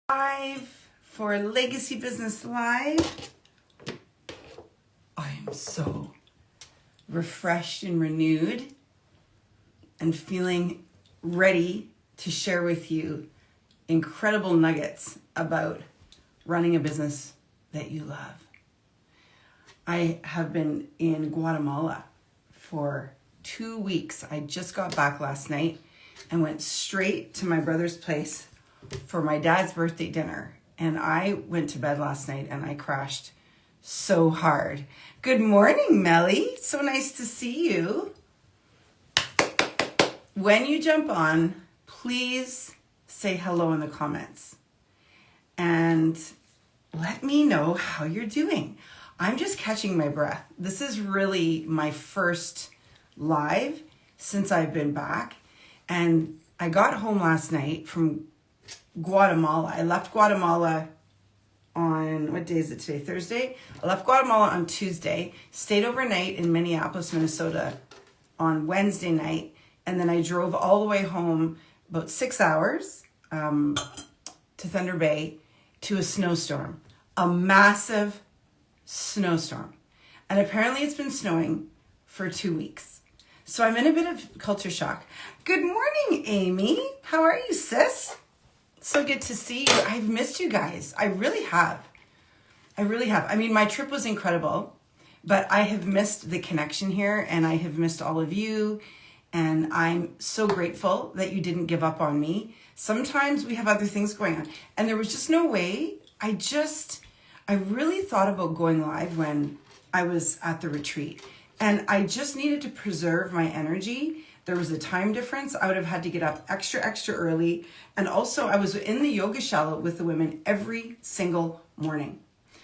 Live for Legacy Business Live. I'm so refreshed and renewed and feeling ready to share with you incredible nuggets about running a business that you love. I have been in Guatemala for 2 weeks. I just got back last night and went straight to my brother's place for my dad's birthday dinner. And I went to bed last night and I crashed so hard. Good morning, Melly. So nice to see you. When you jump on, please say hello in the comments and let me know how you're doing. I'm just catching my breath. This is really my first live since I've been back. And I got home last night from Guatemala. I left Guatemala on, what day is it today? Thursday? I left Guatemala on Tuesday, stayed overnight in Minneapolis, Minnesota on Wednesday night, and then I drove all the way home about 6 hours to Thunder Bay to a snowstorm, a massive snowstorm. And apparently it's been snowing for 2 weeks. So I'm in a bit of culture shock. Good morning, Amy. How are you, sis? So good to see you. I've missed you guys. I really have. I mean, my trip was incredible, but I have missed the connection here and I have missed all of you. And I'm so grateful that you didn't give up on me. Sometimes we have other things going on and there was just no way. I really thought about going live when I was at the retreat and I just needed to preserve my energy. There was a time difference. I would have had to get up extra early. And also I was in the yoga shala with the women every single morning.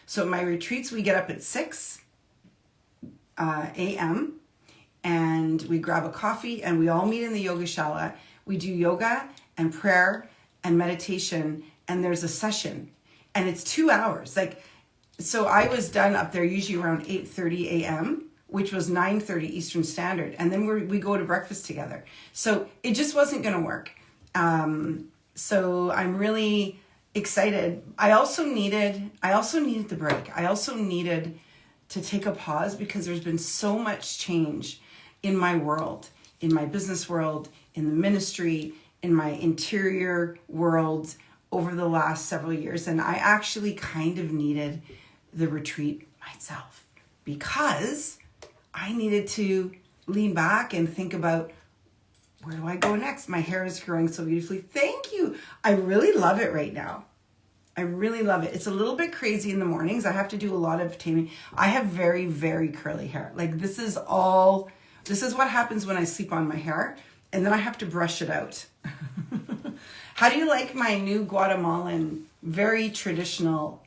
So at my retreats, we get up at 6 a.m. and we grab a coffee and we all meet in the yoga shala. We do yoga and prayer and meditation and there's a session and it's 2 hours. So I was done up there usually around 8:30 a.m., which was 9:30 Eastern Standard. And then we go to breakfast together. So it just wasn't going to work. So I'm really excited. I also needed the break. I also needed to take a pause because there's been so much change in my world, in my business world, in the ministry, in my interior world over the last several years. And I actually kind of needed the retreat myself because I needed to lean back and think about where do I go next? My hair is growing so beautifully. Thank you. I really love it right now. I really love it. It's a little bit crazy in the mornings. I have to do a lot of taming. I have very, very curly hair. This is what happens when I sleep on my hair and then I have to brush it out. How do you like my new Guatemalan, very traditional,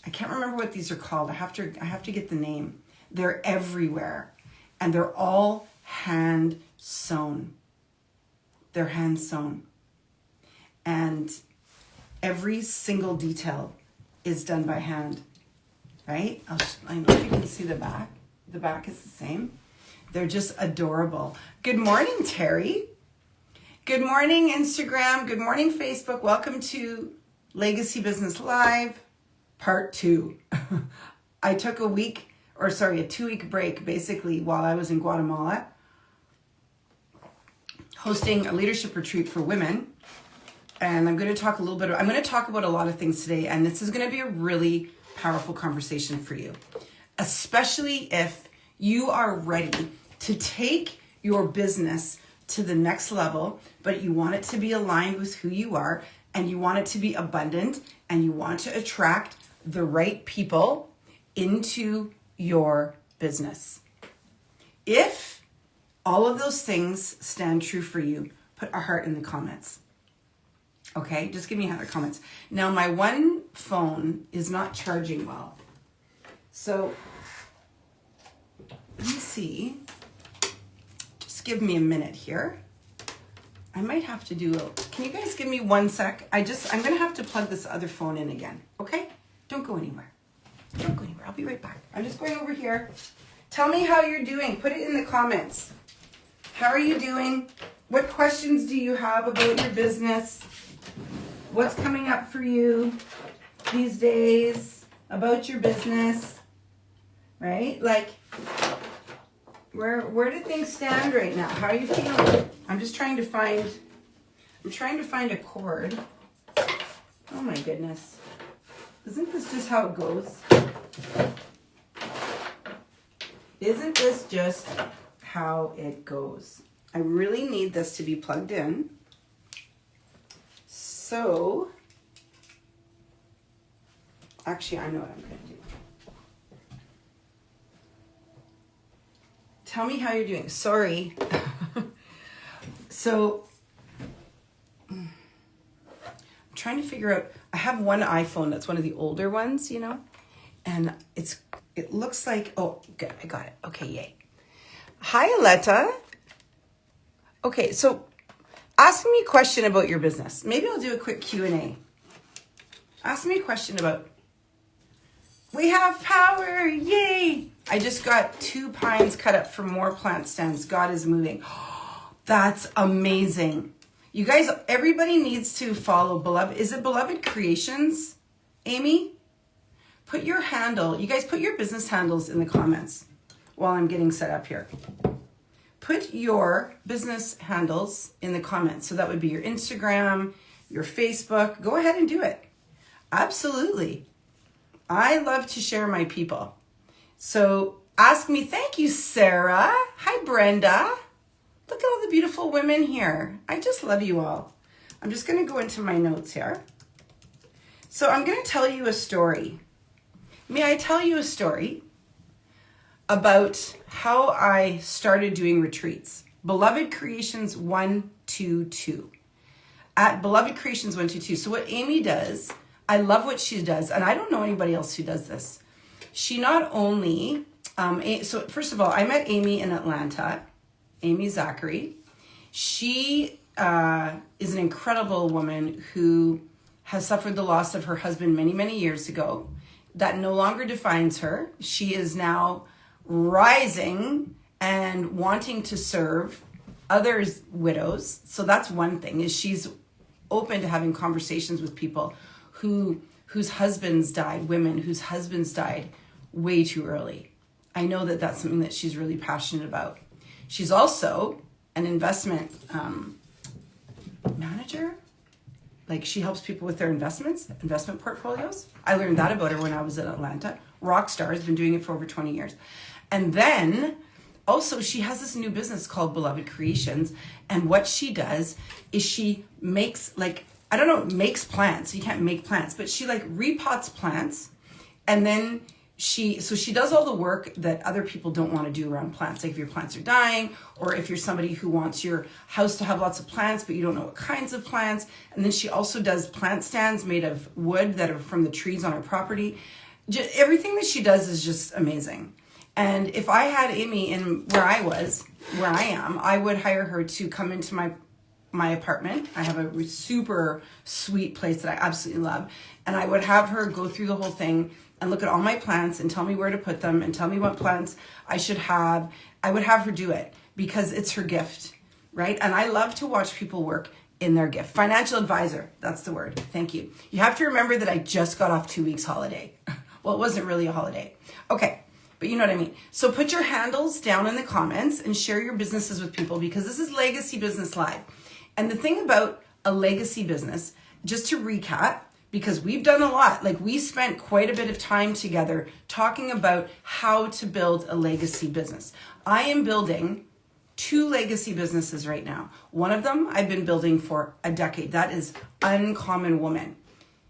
I can't remember what these are called. I have to get the name. They're everywhere and they're all hand sewn. They're hand sewn. And every single detail is done by hand, right? I don't know if you can see the back. The back is the same. They're just adorable. Good morning, Terry. Good morning, Instagram. Good morning, Facebook. Welcome to Legacy Business Live, Part 2. I took a 2-week break, basically, while I was in Guatemala, hosting a leadership retreat for women. And I'm going to talk about a lot of things today. And this is going to be a really powerful conversation for you, especially if you are ready to take your business to the next level, but you want it to be aligned with who you are and you want it to be abundant and you want to attract the right people into your business. If all of those things stand true for you, put a heart in the comments. Okay, just give me a heart in the comments. Now my one phone is not charging well. So let me see. Just give me a minute here. I might have to can you guys give me 1 sec? I'm gonna have to plug this other phone in again, okay? Don't go anywhere. Don't go anywhere. I'll be right back. I'm just going over here. Tell me how you're doing. Put it in the comments. How are you doing? What questions do you have about your business? What's coming up for you these days about your business, right? Like, where do things stand right now? How are you feeling? I'm trying to find a chord. Oh my goodness. Isn't this just how it goes? Isn't this just how it goes? I really need this to be plugged in. So, actually, I know what I'm going to do. Tell me how you're doing. Sorry. So, I'm trying to figure out, I have one iPhone that's one of the older ones, you know, and it looks like, oh, good, I got it. Okay, yay. Hi, Aletta. Okay, so ask me a question about your business. Maybe I'll do a quick Q&A. Ask me a question about, we have power, yay! I just got 2 pines cut up for more plant stands. God is moving. That's amazing. You guys, everybody needs to follow Beloved. Is it Beloved Creations, Amy? Put your handle, you guys put your business handles in the comments while I'm getting set up here. Put your business handles in the comments. So that would be your Instagram, your Facebook. Go ahead and do it. Absolutely. I love to share my people. So ask me. Thank you, Sarah. Hi, Brenda. Look at all the beautiful women here. I just love you all. I'm just going to go into my notes here. So I'm going to tell you a story. May I tell you a story about how I started doing retreats? Beloved Creations 122. At Beloved Creations 122. So what Amy does, I love what she does, and I don't know anybody else who does this. She not only, so first of all, I met Amy in Atlanta, Amy Zachary. She is an incredible woman who has suffered the loss of her husband many, many years ago. That no longer defines her. She is now rising and wanting to serve others' widows. So that's one thing, is she's open to having conversations with people whose husbands died, women whose husbands died way too early. I know that that's something that she's really passionate about. She's also an investment manager. Like, she helps people with their investment portfolios. I learned that about her when I was in Atlanta. Rock star, has been doing it for over 20 years. And then also she has this new business called Beloved Creations. And what she does is she makes, like, I don't know, makes plants. You can't make plants, but she like repots plants. And then she does all the work that other people don't want to do around plants. Like if your plants are dying, or if you're somebody who wants your house to have lots of plants, but you don't know what kinds of plants. And then she also does plant stands made of wood that are from the trees on her property. Everything that she does is just amazing. And if I had Amy in where I am, I would hire her to come into my apartment. I have a super sweet place that I absolutely love. And I would have her go through the whole thing and look at all my plants and tell me where to put them and tell me what plants I should have. I would have her do it because it's her gift, right? And I love to watch people work in their gift. Financial advisor, that's the word. Thank you. You have to remember that I just got off 2 weeks holiday. Well, it wasn't really a holiday. Okay, but you know what I mean. So put your handles down in the comments and share your businesses with people, because this is Legacy Business Live. And the thing about a legacy business, just to recap, because we've done a lot, like we spent quite a bit of time together talking about how to build a legacy business. I am building 2 legacy businesses right now. One of them I've been building for a decade. That is Uncommon Woman.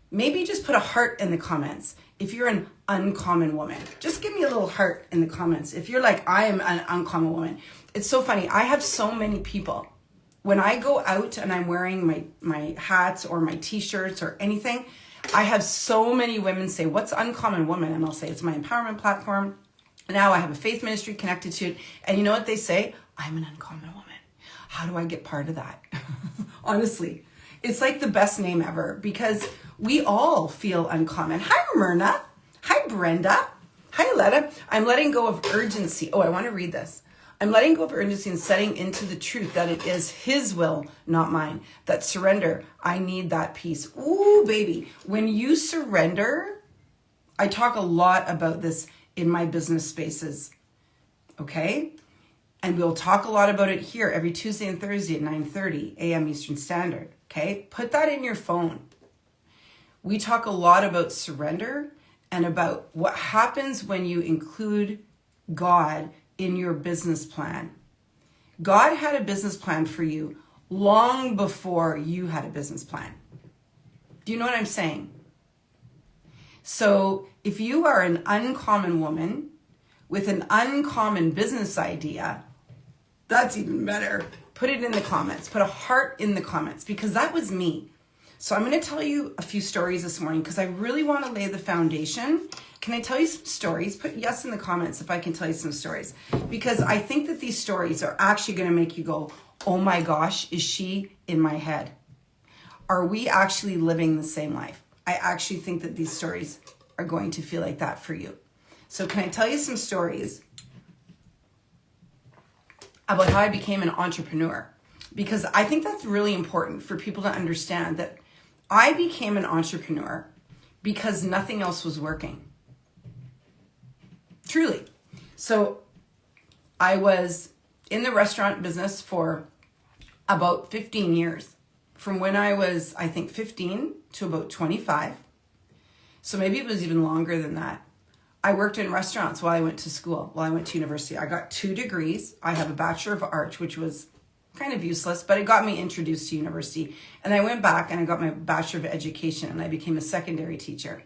Maybe just put a heart in the comments if you're an uncommon woman. Just give me a little heart in the comments if you're like, I am an uncommon woman. It's so funny. I have so many people. When I go out and I'm wearing my hats or my t-shirts or anything, I have so many women say, what's Uncommon Woman? And I'll say, it's my empowerment platform. Now I have a faith ministry connected to it. And you know what they say? I'm an uncommon woman. How do I get part of that? Honestly, it's like the best name ever, because we all feel uncommon. Hi, Myrna. Hi, Brenda. Hi, Letta. I'm letting go of urgency. Oh, I want to read this. I'm letting go of urgency and setting into the truth that it is his will, not mine. That surrender, I need that peace. Ooh, baby. When you surrender, I talk a lot about this in my business spaces, okay? And we'll talk a lot about it here every Tuesday and Thursday at 9:30 a.m. Eastern Standard, okay? Put that in your phone. We talk a lot about surrender and about what happens when you include God in your business plan. God had a business plan for you long before you had a business plan. Do you know what I'm saying? So if you are an uncommon woman with an uncommon business idea, that's even better. Put it in the comments. Put a heart in the comments, because that was me. So I'm going to tell you a few stories this morning because I really want to lay the foundation. Can I tell you some stories? Put yes in the comments if I can tell you some stories, because I think that these stories are actually going to make you go, oh my gosh, is she in my head? Are we actually living the same life? I actually think that these stories are going to feel like that for you. So can I tell you some stories about how I became an entrepreneur? Because I think that's really important for people to understand that I became an entrepreneur because nothing else was working. Truly. So I was in the restaurant business for about 15 years. From when I was, I think, 15 to about 25. So maybe it was even longer than that. I worked in restaurants while I went to school, while I went to university. I got 2 degrees. I have a Bachelor of Arts, which was kind of useless, but it got me introduced to university. And I went back and I got my Bachelor of Education and I became a secondary teacher.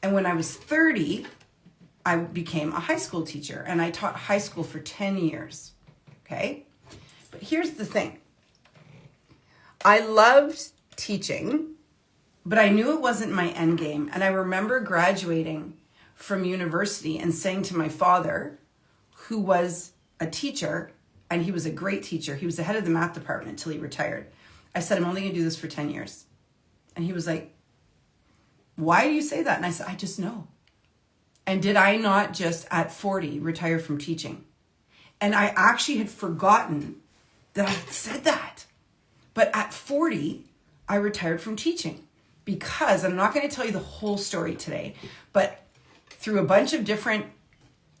And when I was 30, I became a high school teacher and I taught high school for 10 years. Okay? But here's the thing. I loved teaching, but I knew it wasn't my end game. And I remember graduating from university and saying to my father, who was a teacher, and he was a great teacher. He was the head of the math department until he retired. I said, I'm only going to do this for 10 years. And he was like, why do you say that? And I said, I just know. And did I not just at 40 retire from teaching? And I actually had forgotten that I had said that. But at 40, I retired from teaching because I'm not going to tell you the whole story today, but through a bunch of different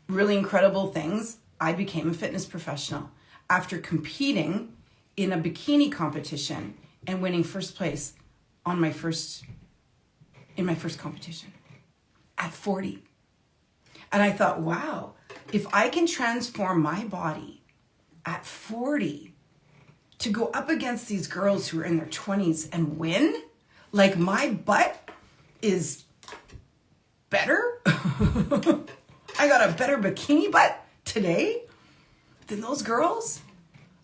really incredible things, I became a fitness professional after competing in a bikini competition and winning first place in my first competition at 40. And I thought, wow, if I can transform my body at 40 to go up against these girls who are in their 20s and win, like my butt is better. I got a better bikini butt today than those girls.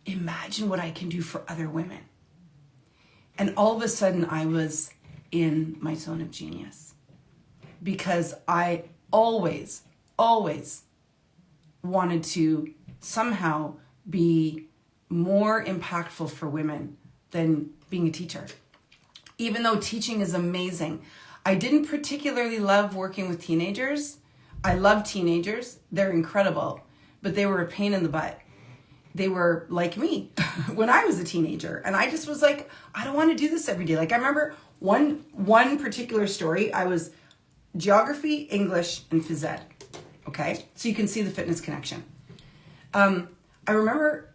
Imagine what I can do for other women. And all of a sudden I was in my zone of genius because I always wanted to somehow be more impactful for women than being a teacher. Even though teaching is amazing, I didn't particularly love working with teenagers. I love teenagers. They're incredible, but they were a pain in the butt. They were like me when I was a teenager. And I just was like, I don't want to do this every day. Like I remember one particular story. I was geography, English, and phys ed. Okay. So you can see the fitness connection. I remember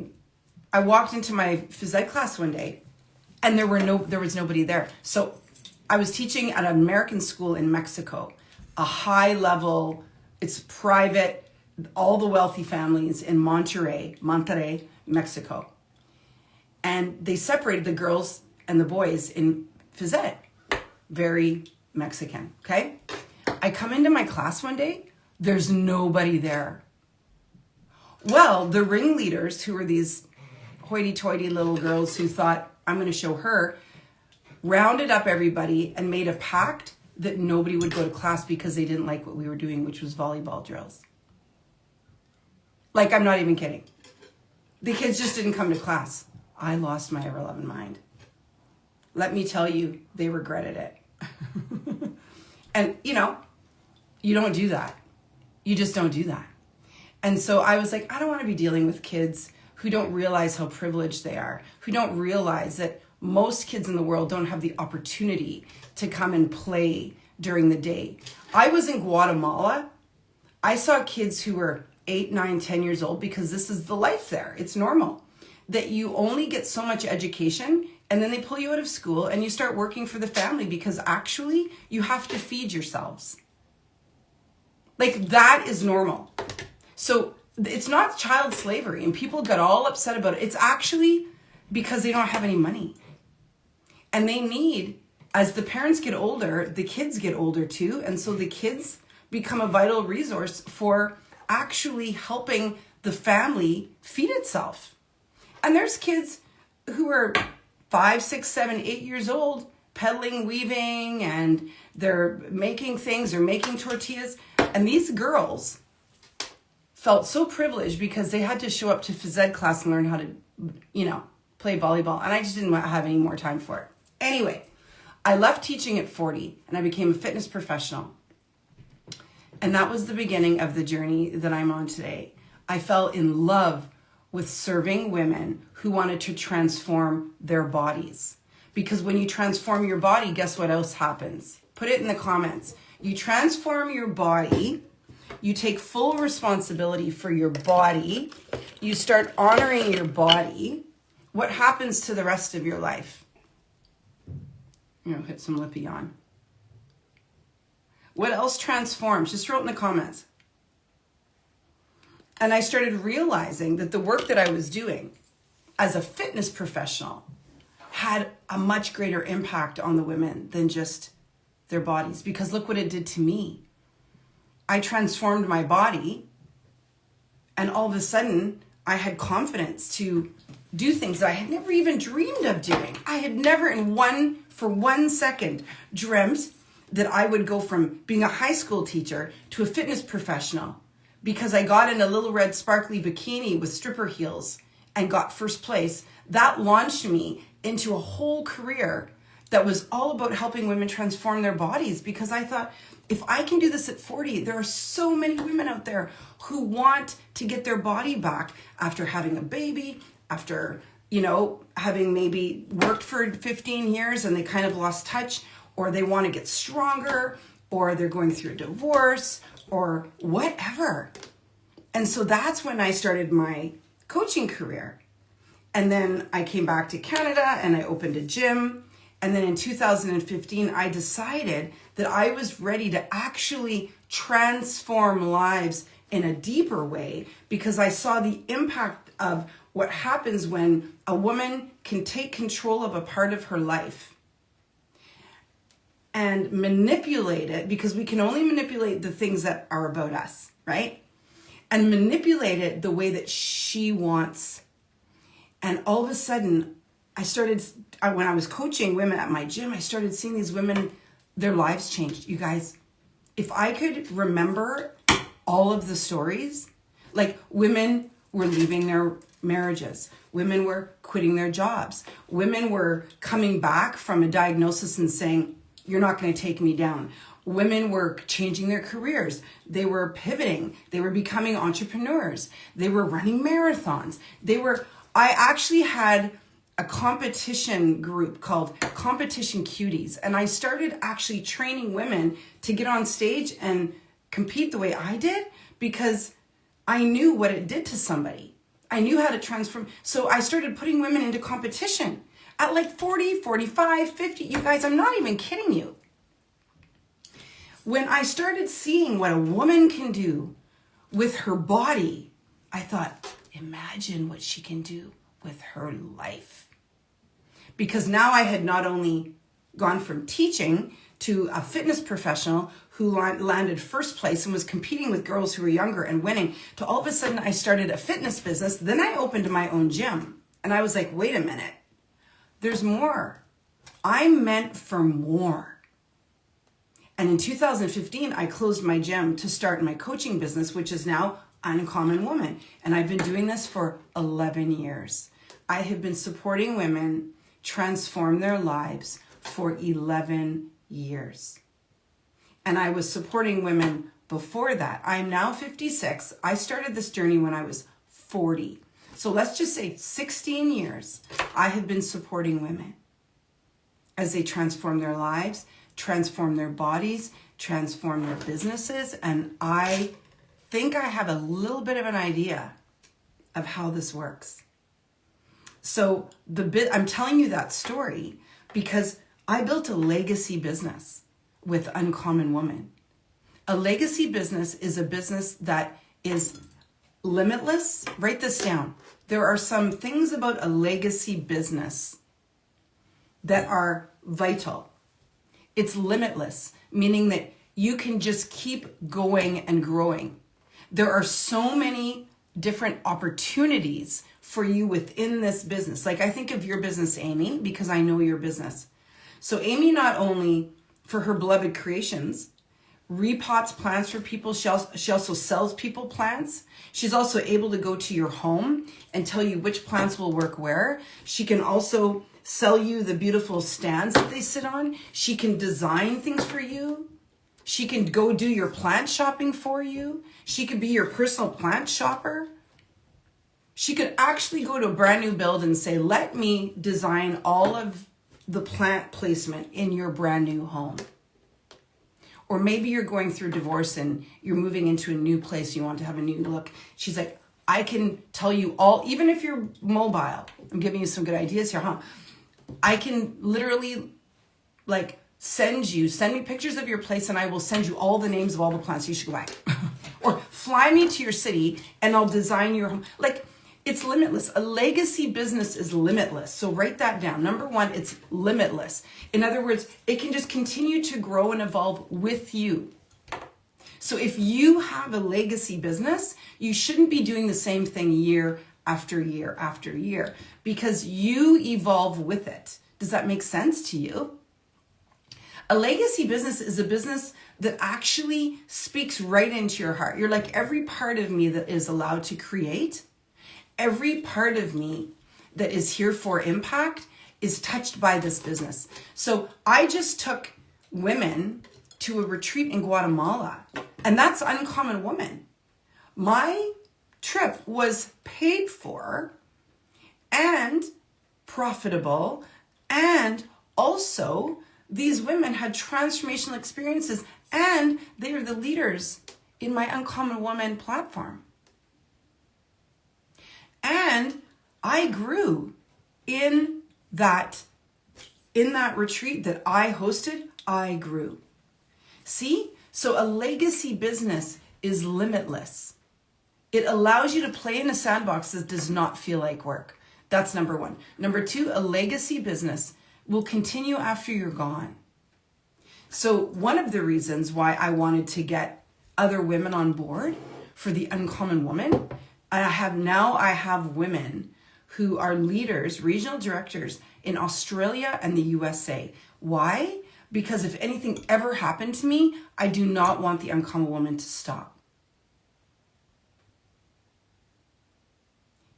I walked into my phys ed class one day and there was nobody there. So I was teaching at an American school in Mexico, a high level, it's private, all the wealthy families in Monterrey, Mexico. And they separated the girls and the boys in phys ed. Very Mexican, okay? I come into my class one day, there's nobody there. Well, the ringleaders, who were these hoity-toity little girls who thought, I'm going to show her, rounded up everybody and made a pact that nobody would go to class because they didn't like what we were doing, which was volleyball drills. Like, I'm not even kidding. The kids just didn't come to class. I lost my ever-loving mind. Let me tell you, they regretted it. And, you don't do that. You just don't do that. And so I was like, I don't want to be dealing with kids who don't realize how privileged they are, who don't realize that most kids in the world don't have the opportunity to come and play during the day. I was in Guatemala. I saw kids who were 8, 9, 10 years old, because this is the life there. It's normal that you only get so much education, and then they pull you out of school and you start working for the family, because actually you have to feed yourselves. Like, that is normal. So it's not child slavery, and people got all upset about it. It's actually because they don't have any money. And they need, as the parents get older, the kids get older too. And so the kids become a vital resource for actually helping the family feed itself. And there's kids who are 5, 6, 7, 8 years old, peddling, weaving, and they're making things, they're making tortillas. And these girls felt so privileged because they had to show up to phys ed class and learn how to, play volleyball. And I just didn't have any more time for it. Anyway, I left teaching at 40 and I became a fitness professional. And that was the beginning of the journey that I'm on today. I fell in love with serving women who wanted to transform their bodies. Because when you transform your body, guess what else happens? Put it in the comments. You transform your body, you take full responsibility for your body, you start honoring your body. What happens to the rest of your life? Hit some lippy on. What else transforms? Just throw it in the comments. And I started realizing that the work that I was doing as a fitness professional had a much greater impact on the women than just their bodies. Because look what it did to me. I transformed my body, and all of a sudden I had confidence to do things that I had never even dreamed of doing. I had never for 1 second dreamt that I would go from being a high school teacher to a fitness professional, because I got in a little red sparkly bikini with stripper heels and got first place. That launched me into a whole career that was all about helping women transform their bodies, because I thought, if I can do this at 40, there are so many women out there who want to get their body back after having a baby, after, having maybe worked for 15 years and they kind of lost touch, or they want to get stronger, or they're going through a divorce, or whatever. And so that's when I started my coaching career. And then I came back to Canada and I opened a gym. And then in 2015, I decided that I was ready to actually transform lives in a deeper way, because I saw the impact of what happens when a woman can take control of a part of her life and manipulate it, because we can only manipulate the things that are about us, right? And manipulate it the way that she wants. And all of a sudden, when I was coaching women at my gym, I started seeing these women, their lives changed. You guys, if I could remember all of the stories, like women were leaving their marriages, women were quitting their jobs, women were coming back from a diagnosis and saying, you're not going to take me down. Women were changing their careers. They were pivoting. They were becoming entrepreneurs. They were running marathons. I actually had a competition group called Competition Cuties. And I started actually training women to get on stage and compete the way I did, because I knew what it did to somebody. I knew how to transform. So I started putting women into competition at like 40, 45, 50. You guys, I'm not even kidding you. When I started seeing what a woman can do with her body, I thought, imagine what she can do with her life. Because now I had not only gone from teaching to a fitness professional who landed first place and was competing with girls who were younger and winning, to all of a sudden I started a fitness business. Then I opened my own gym. And I was like, wait a minute, there's more. I'm meant for more. And in 2015, I closed my gym to start my coaching business, which is now Uncommon Woman. And I've been doing this for 11 years. I have been supporting women transform their lives for 11 years. And I was supporting women before that. I'm now 56. I started this journey when I was 40. So let's just say 16 years I have been supporting women as they transform their lives, transform their bodies, transform their businesses. And I think I have a little bit of an idea of how this works. So I'm telling you that story because I built a legacy business with Uncommon Woman. A legacy business is a business that is limitless. Write this down. There are some things about a legacy business that are vital. It's limitless, meaning that you can just keep going and growing. There are so many different opportunities for you within this business. Like I think of your business, Amy, because I know your business. So Amy, not only for her beloved creations, repots plants for people. She also sells people plants. She's also able to go to your home and tell you which plants will work where. She can also sell you the beautiful stands that they sit on. She can design things for you. She can go do your plant shopping for you. She could be your personal plant shopper. She could actually go to a brand new build and say, let me design all of the plant placement in your brand new home. Or maybe you're going through divorce and you're moving into a new place. You want to have a new look. She's like, I can tell you all, even if you're mobile, I'm giving you some good ideas here, huh? I can literally like send me pictures of your place and I will send you all the names of all the plants you should go buy. Or fly me to your city and I'll design your home. Like, it's limitless. A legacy business is limitless. So write that down. Number one, it's limitless. In other words, it can just continue to grow and evolve with you. So if you have a legacy business, you shouldn't be doing the same thing year after year after year because you evolve with it. Does that make sense to you? A legacy business is a business that actually speaks right into your heart. You're like, every part of me that is allowed to create, every part of me that is here for impact is touched by this business. So I just took women to a retreat in Guatemala, and that's Uncommon Woman. My trip was paid for and profitable, and also these women had transformational experiences, and they are the leaders in my Uncommon Woman platform. And I grew in that retreat that I hosted. I grew. See? So a legacy business is limitless. It allows you to play in a sandbox that does not feel like work. That's number one. Number two, a legacy business will continue after you're gone. So one of the reasons why I wanted to get other women on board for the Uncommon Woman, I have women who are leaders, regional directors in Australia and the USA. Why? Because if anything ever happened to me, I do not want the Uncommon Woman to stop.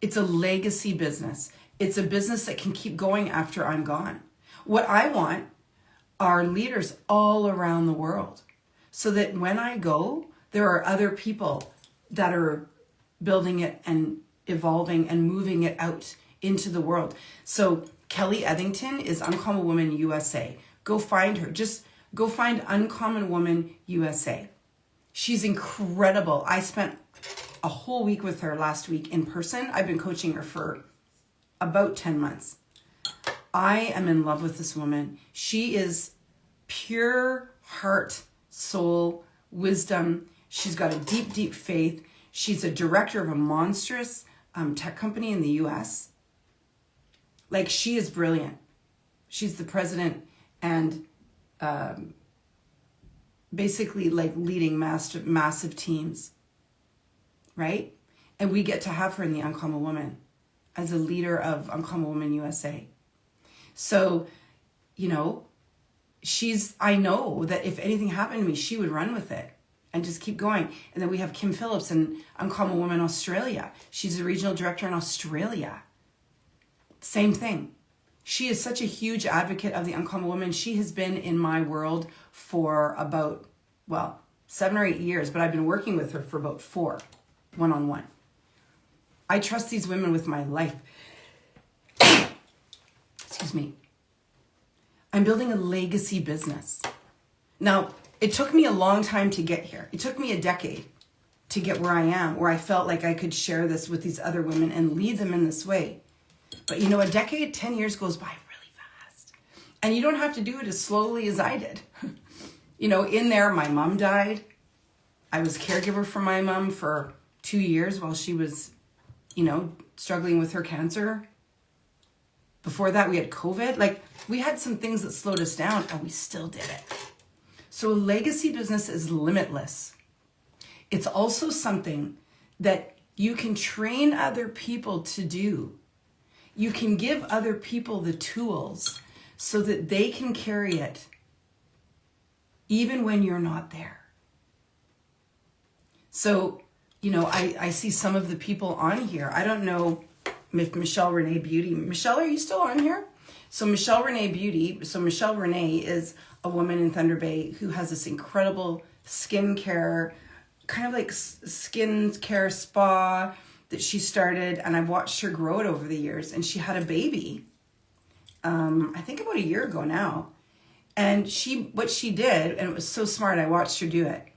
It's a legacy business. It's a business that can keep going after I'm gone. What I want are leaders all around the world so that when I go, there are other people that are building it and evolving and moving it out into the world. So Kelly Eddington is Uncommon Woman USA. Go find her. Just go find Uncommon Woman USA. She's incredible. I spent a whole week with her last week in person. I've been coaching her for about 10 months. I am in love with this woman. She is pure heart, soul, wisdom. She's got a deep, deep faith. She's a director of a monstrous tech company in the US. Like, she is brilliant. She's the president and basically like leading massive teams, right? And we get to have her in the Uncommon Woman as a leader of Uncommon Woman USA. So, you know, I know that if anything happened to me, she would run with it and just keep going. And then we have Kim Phillips in Uncommon Woman Australia. She's a regional director in Australia. Same thing. She is such a huge advocate of the Uncommon Woman. She has been in my world for about, 7 or 8 years, but I've been working with her for about 4, one-on-one. I trust these women with my life. Excuse me. I'm building a legacy business. Now, it took me a long time to get here. It took me a decade to get where I am, where I felt like I could share this with these other women and lead them in this way. But you know, a decade, 10 years goes by really fast. And you don't have to do it as slowly as I did. You know, in there, my mom died. I was caregiver for my mom for 2 years while she was, you know, struggling with her cancer. Before that, we had COVID. Like, we had some things that slowed us down, and we still did it. So a legacy business is limitless. It's also something that you can train other people to do. You can give other people the tools so that they can carry it even when you're not there. So, you know, I see some of the people on here. I don't know if Michelle Renee Beauty. Michelle, are you still on here? So Michelle Renee Beauty. So Michelle Renee is a woman in Thunder Bay who has this incredible skincare, kind of like skincare spa that she started. And I've watched her grow it over the years. And she had a baby, I think about a year ago now. And what she did, and it was so smart, I watched her do it,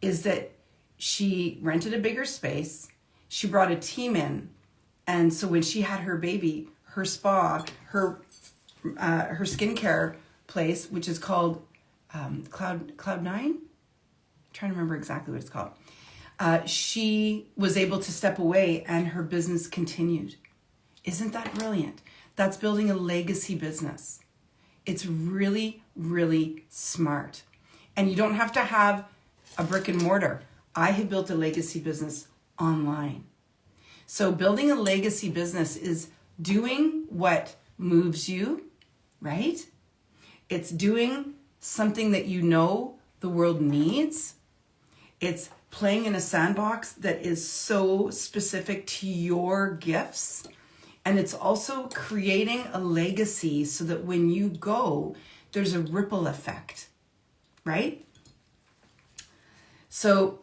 is that she rented a bigger space. She brought a team in. And so when she had her baby, her spa, her skincare place, which is called Cloud9, I'm trying to remember exactly what it's called. She was able to step away and her business continued. Isn't that brilliant? That's building a legacy business. It's really, really smart. And you don't have to have a brick and mortar. I have built a legacy business online. So building a legacy business is doing what moves you, right? It's doing something that you know the world needs. It's playing in a sandbox that is so specific to your gifts. And it's also creating a legacy so that when you go, there's a ripple effect, right? So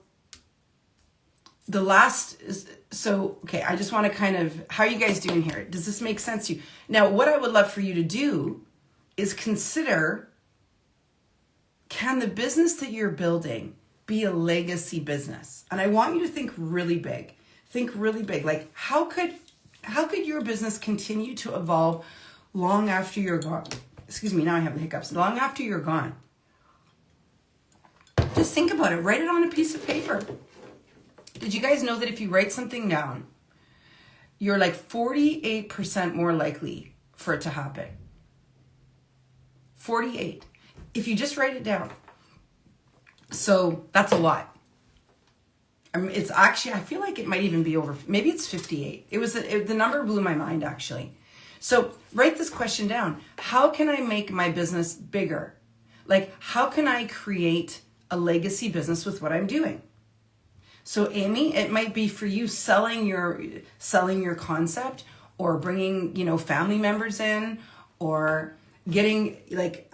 okay, I just want to kind of, how are you guys doing here? Does this make sense to you? Now, what I would love for you to do is consider, can the business that you're building be a legacy business? And I want you to think really big. Think really big. Like, how could your business continue to evolve long after you're gone? Excuse me, now I have the hiccups. Long after you're gone. Just think about it. Write it on a piece of paper. Did you guys know that if you write something down, you're like 48% more likely for it to happen? 48. If you just write it down. So that's a lot. I mean, it's actually, I feel like it might even be over, maybe it's 58. The number blew my mind actually. So write this question down. How can I make my business bigger? Like, how can I create a legacy business with what I'm doing? So Amy, it might be for you selling your concept, or bringing, you know, family members in, or getting like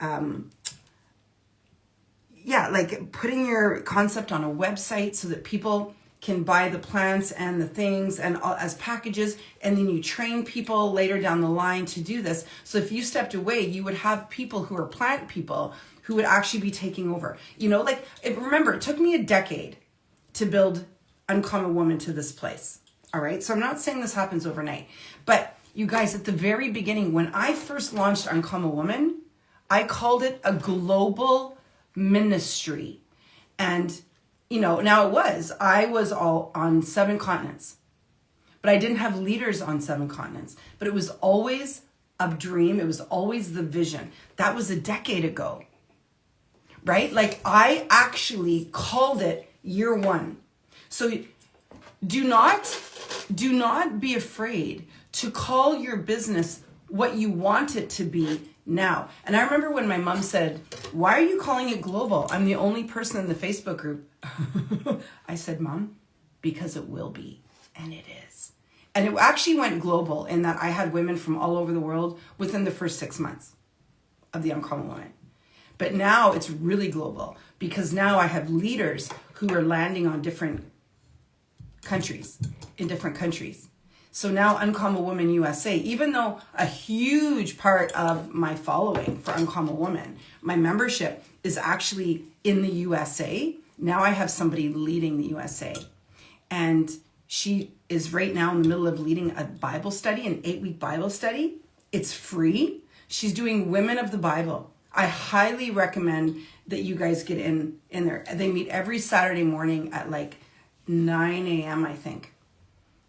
putting your concept on a website so that people can buy the plants and the things and as packages, and then you train people later down the line to do this. So if you stepped away, you would have people who are plant people who would actually be taking over. You know, like, remember, it took me a decade to build Uncommon Woman to this place. All right. So I'm not saying this happens overnight, but you guys, at the very beginning, when I first launched Uncommon Woman, I called it a global ministry. And, you know, now I was all on 7 continents, but I didn't have leaders on 7 continents, but it was always a dream. It was always the vision. That was a decade ago, right? Like, I actually called it year 1. So do not be afraid to call your business what you want it to be now. And I remember when my mom said, "Why are you calling it global? I'm the only person in the Facebook group." I said, "Mom, because it will be." And it is. And it actually went global in that I had women from all over the world within the first 6 months of the Uncommon Woman. But now it's really global because now I have leaders who are landing on different countries, in different countries. So now Uncommon Woman USA, even though a huge part of my following for Uncommon Woman, my membership is actually in the USA, now I have somebody leading the USA. And she is right now in the middle of leading a Bible study, an 8-week Bible study. It's free. She's doing Women of the Bible. I highly recommend that you guys get in there. They meet every Saturday morning at like 9 a.m., I think.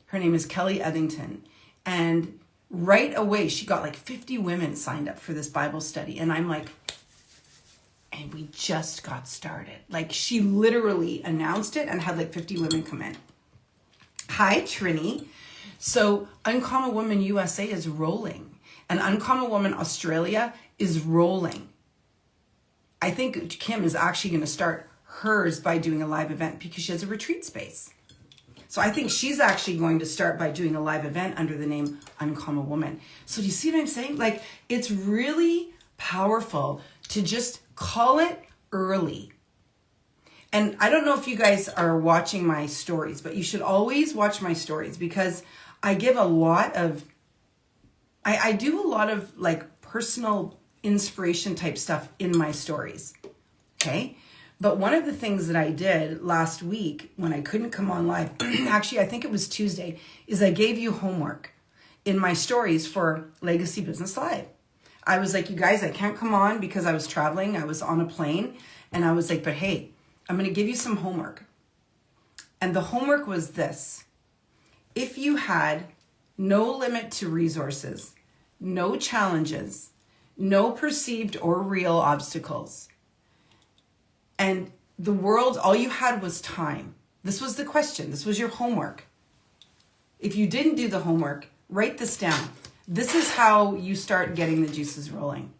Her name is Kelly Ethington. And right away, she got like 50 women signed up for this Bible study. And I'm like, and we just got started. Like, she literally announced it and had like 50 women come in. Hi, Trini. So Uncommon Woman USA is rolling. And Uncommon Woman Australia is rolling. I think Kim is actually going to start hers by doing a live event because she has a retreat space. So I think she's actually going to start by doing a live event under the name Uncommon Woman. So do you see what I'm saying? Like, it's really powerful to just call it early. And I don't know if you guys are watching my stories, but you should always watch my stories because I give a lot of, I do a lot of like personal inspiration type stuff in my stories. Okay. But one of the things that I did last week when I couldn't come on live, actually, I think it was Tuesday, is I gave you homework in my stories for Legacy Business Live. I was like, you guys, I can't come on because I was traveling. I was on a plane and I was like, but hey, I'm going to give you some homework. And the homework was this. If you had no limit to resources, no challenges, no perceived or real obstacles, and the world, all you had was time. This was the question. This was your homework. If you didn't do the homework, write this down. This is how you start getting the juices rolling.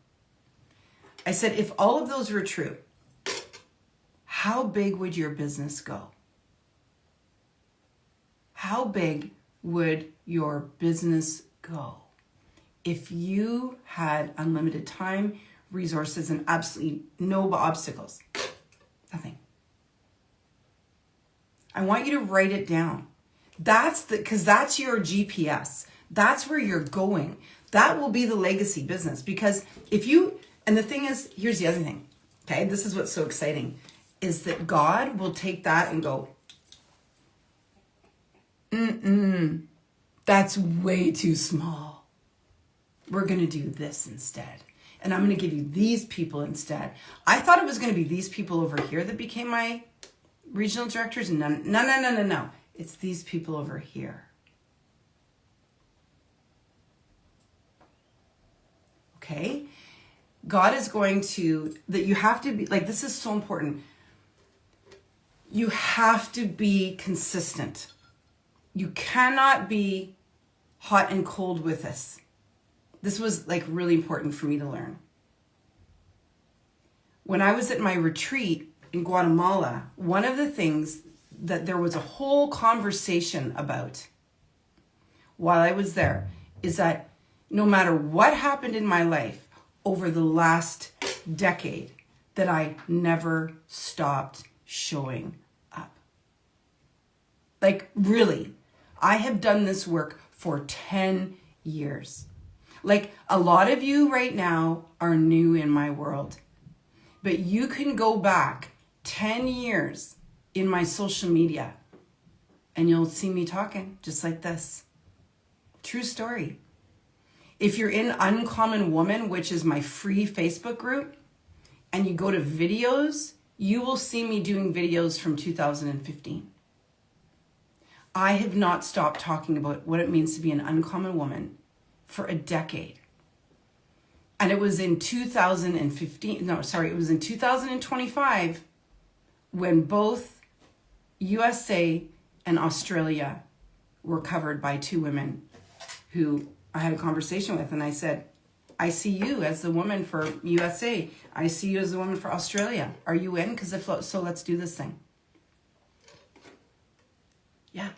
I said, if all of those were true, how big would your business go? How big would your business go if you had unlimited time, resources, and absolutely no obstacles? Nothing. I want you to write it down. Because that's your GPS. That's where you're going. That will be the legacy business. Because and the thing is, here's the other thing. Okay, this is what's so exciting, is that God will take that and go, that's way too small. We're going to do this instead. And I'm going to give you these people instead. I thought it was going to be these people over here that became my regional directors. No. It's these people over here. Okay? God is going to, that you have to be, like, this is so important. You have to be consistent. You cannot be hot and cold with this. This was like really important for me to learn. When I was at my retreat in Guatemala, one of the things that there was a whole conversation about while I was there is that no matter what happened in my life over the last decade, that I never stopped showing up. Like, really, I have done this work for 10 years. Like, a lot of you right now are new in my world, but you can go back 10 years in my social media and you'll see me talking just like this. True story. If you're in Uncommon Woman, which is my free Facebook group, and you go to videos, you will see me doing videos from 2015. I have not stopped talking about what it means to be an uncommon woman for a decade. And it was in 2025 when both USA and Australia were covered by two women who I had a conversation with. And I said, I see you as the woman for USA. I see you as the woman for Australia. Are you in? Because if so, let's do this thing. Yeah.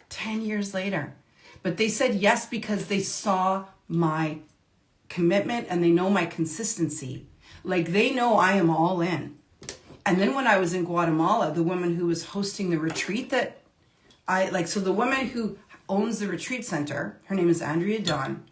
10 years later. But they said yes because they saw my commitment and they know my consistency. Like, they know I am all in. And then when I was in Guatemala, the woman who was hosting the retreat that so the woman who owns the retreat center, her name is Andrea Dawn,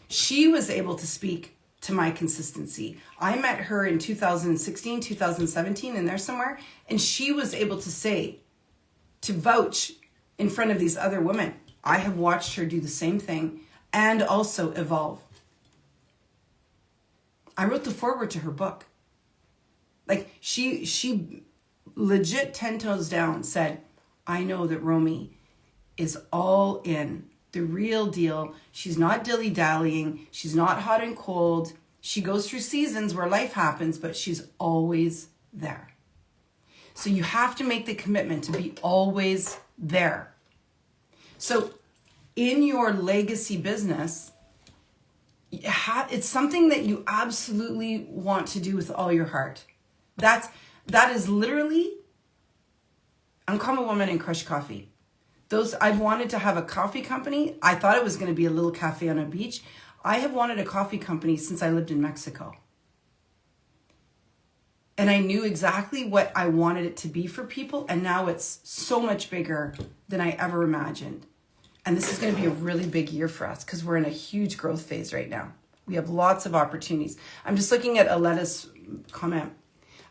she was able to speak to my consistency. I met her in 2016, 2017, in there somewhere, and she was able to vouch in front of these other women. I have watched her do the same thing and also evolve. I wrote the foreword to her book. Like she legit 10 toes down said, I know that Romy is all in, the real deal. She's not dilly-dallying. She's not hot and cold. She goes through seasons where life happens, but she's always there. So you have to make the commitment to be always there. So in your legacy business, it's something that you absolutely want to do with all your heart. That is literally Uncommon Woman and Crush Coffee. I've wanted to have a coffee company. I thought it was going to be a little cafe on a beach. I have wanted a coffee company since I lived in Mexico. And I knew exactly what I wanted it to be for people. And now it's so much bigger than I ever imagined. And this is going to be a really big year for us because we're in a huge growth phase right now. We have lots of opportunities. I'm just looking at Aletta's comment.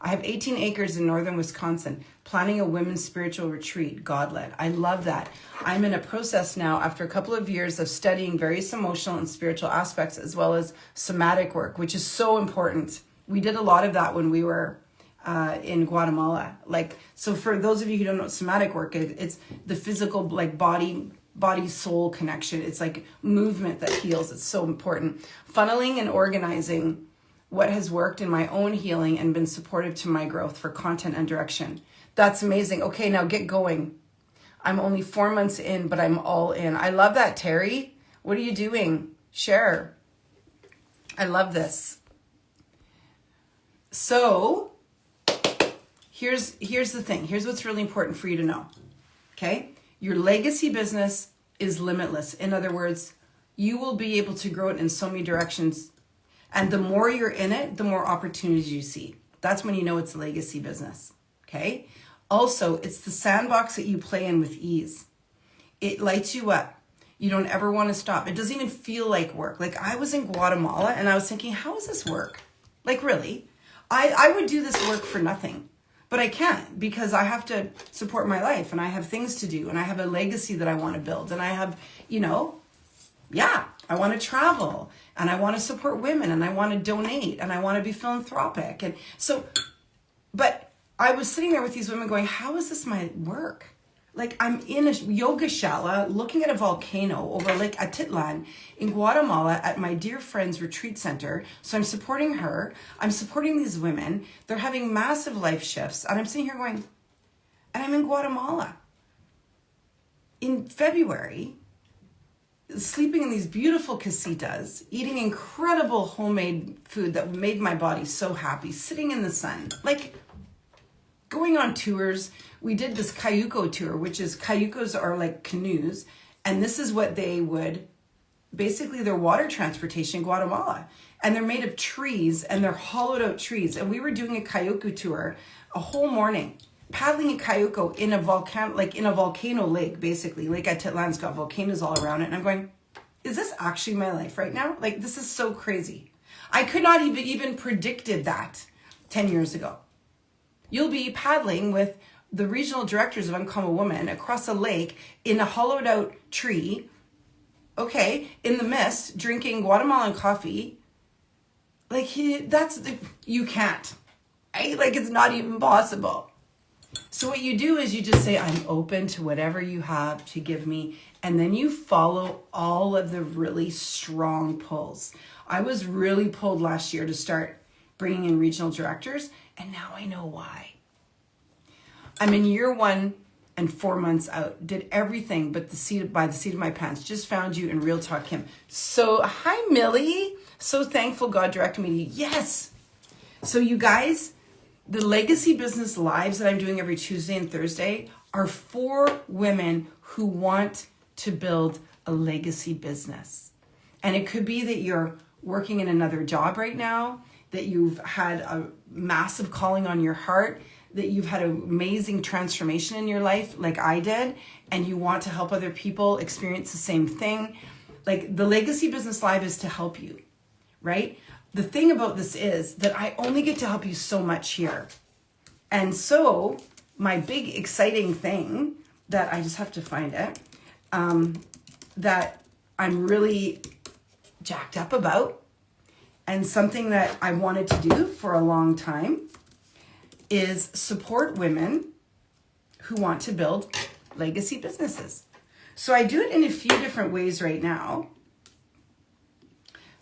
I have 18 acres in northern Wisconsin, planning a women's spiritual retreat, God-led. I love that. I'm in a process now after a couple of years of studying various emotional and spiritual aspects as well as somatic work, which is so important. We did a lot of that when we were in Guatemala. So for those of you who don't know what somatic work is, it's the physical, body-soul connection. It's like movement that heals. It's so important. Funneling and organizing what has worked in my own healing and been supportive to my growth for content and direction. That's amazing. Okay, now get going. I'm only 4 months in, but I'm all in. I love that, Terry. What are you doing? Share. I love this. So here's the thing. Here's what's really important for you to know. Okay? Your legacy business is limitless. In other words, you will be able to grow it in so many directions. And the more you're in it, the more opportunities you see. That's when you know it's a legacy business. Okay? Also, it's the sandbox that you play in with ease. It lights you up. You don't ever want to stop. It doesn't even feel like work. Like I was in Guatemala and I was thinking, how is this work? Like really? I would do this work for nothing. But I can't because I have to support my life and I have things to do and I have a legacy that I want to build and I have, I want to travel and I want to support women and I want to donate and I want to be philanthropic. And so, but I was sitting there with these women going, how is this my work? Like I'm in a yoga shala looking at a volcano over Lake Atitlan in Guatemala at my dear friend's retreat center. So I'm supporting her. I'm supporting these women. They're having massive life shifts. And I'm sitting here going, and I'm in Guatemala in February, sleeping in these beautiful casitas, eating incredible homemade food that made my body so happy, sitting in the sun, like going on tours. We did this cayuco tour, which is cayucos are like canoes. And this is what they would, basically their water transportation in Guatemala. And they're made of trees and they're hollowed out trees. And we were doing a cayuco tour a whole morning, paddling a cayuco in a volcano lake, basically. Lake Atitlan's got volcanoes all around it. And I'm going, is this actually my life right now? Like, this is so crazy. I could not even predicted that 10 years ago. You'll be paddling with the regional directors of Uncommon Woman across a lake in a hollowed out tree, okay, in the mist, drinking Guatemalan coffee. Like, you can't, right? Like, it's not even possible. So what you do is you just say, I'm open to whatever you have to give me. And then you follow all of the really strong pulls. I was really pulled last year to start bringing in regional directors. And now I know why. I'm in year 1 and 4 months out. Did everything but by the seat of my pants. Just found you in Real Talk Kim. So, hi Millie. So thankful God directed me to you. Yes. So you guys, the Legacy Business Lives that I'm doing every Tuesday and Thursday are for women who want to build a legacy business. And it could be that you're working in another job right now. that you've had a massive calling on your heart, that you've had an amazing transformation in your life like I did, and you want to help other people experience the same thing. Like, the Legacy Business Live is to help you, right? The thing about this is that I only get to help you so much here. And so my big exciting thing that I just have to find it, that I'm really jacked up about, and something that I wanted to do for a long time, is support women who want to build legacy businesses. So I do it in a few different ways right now,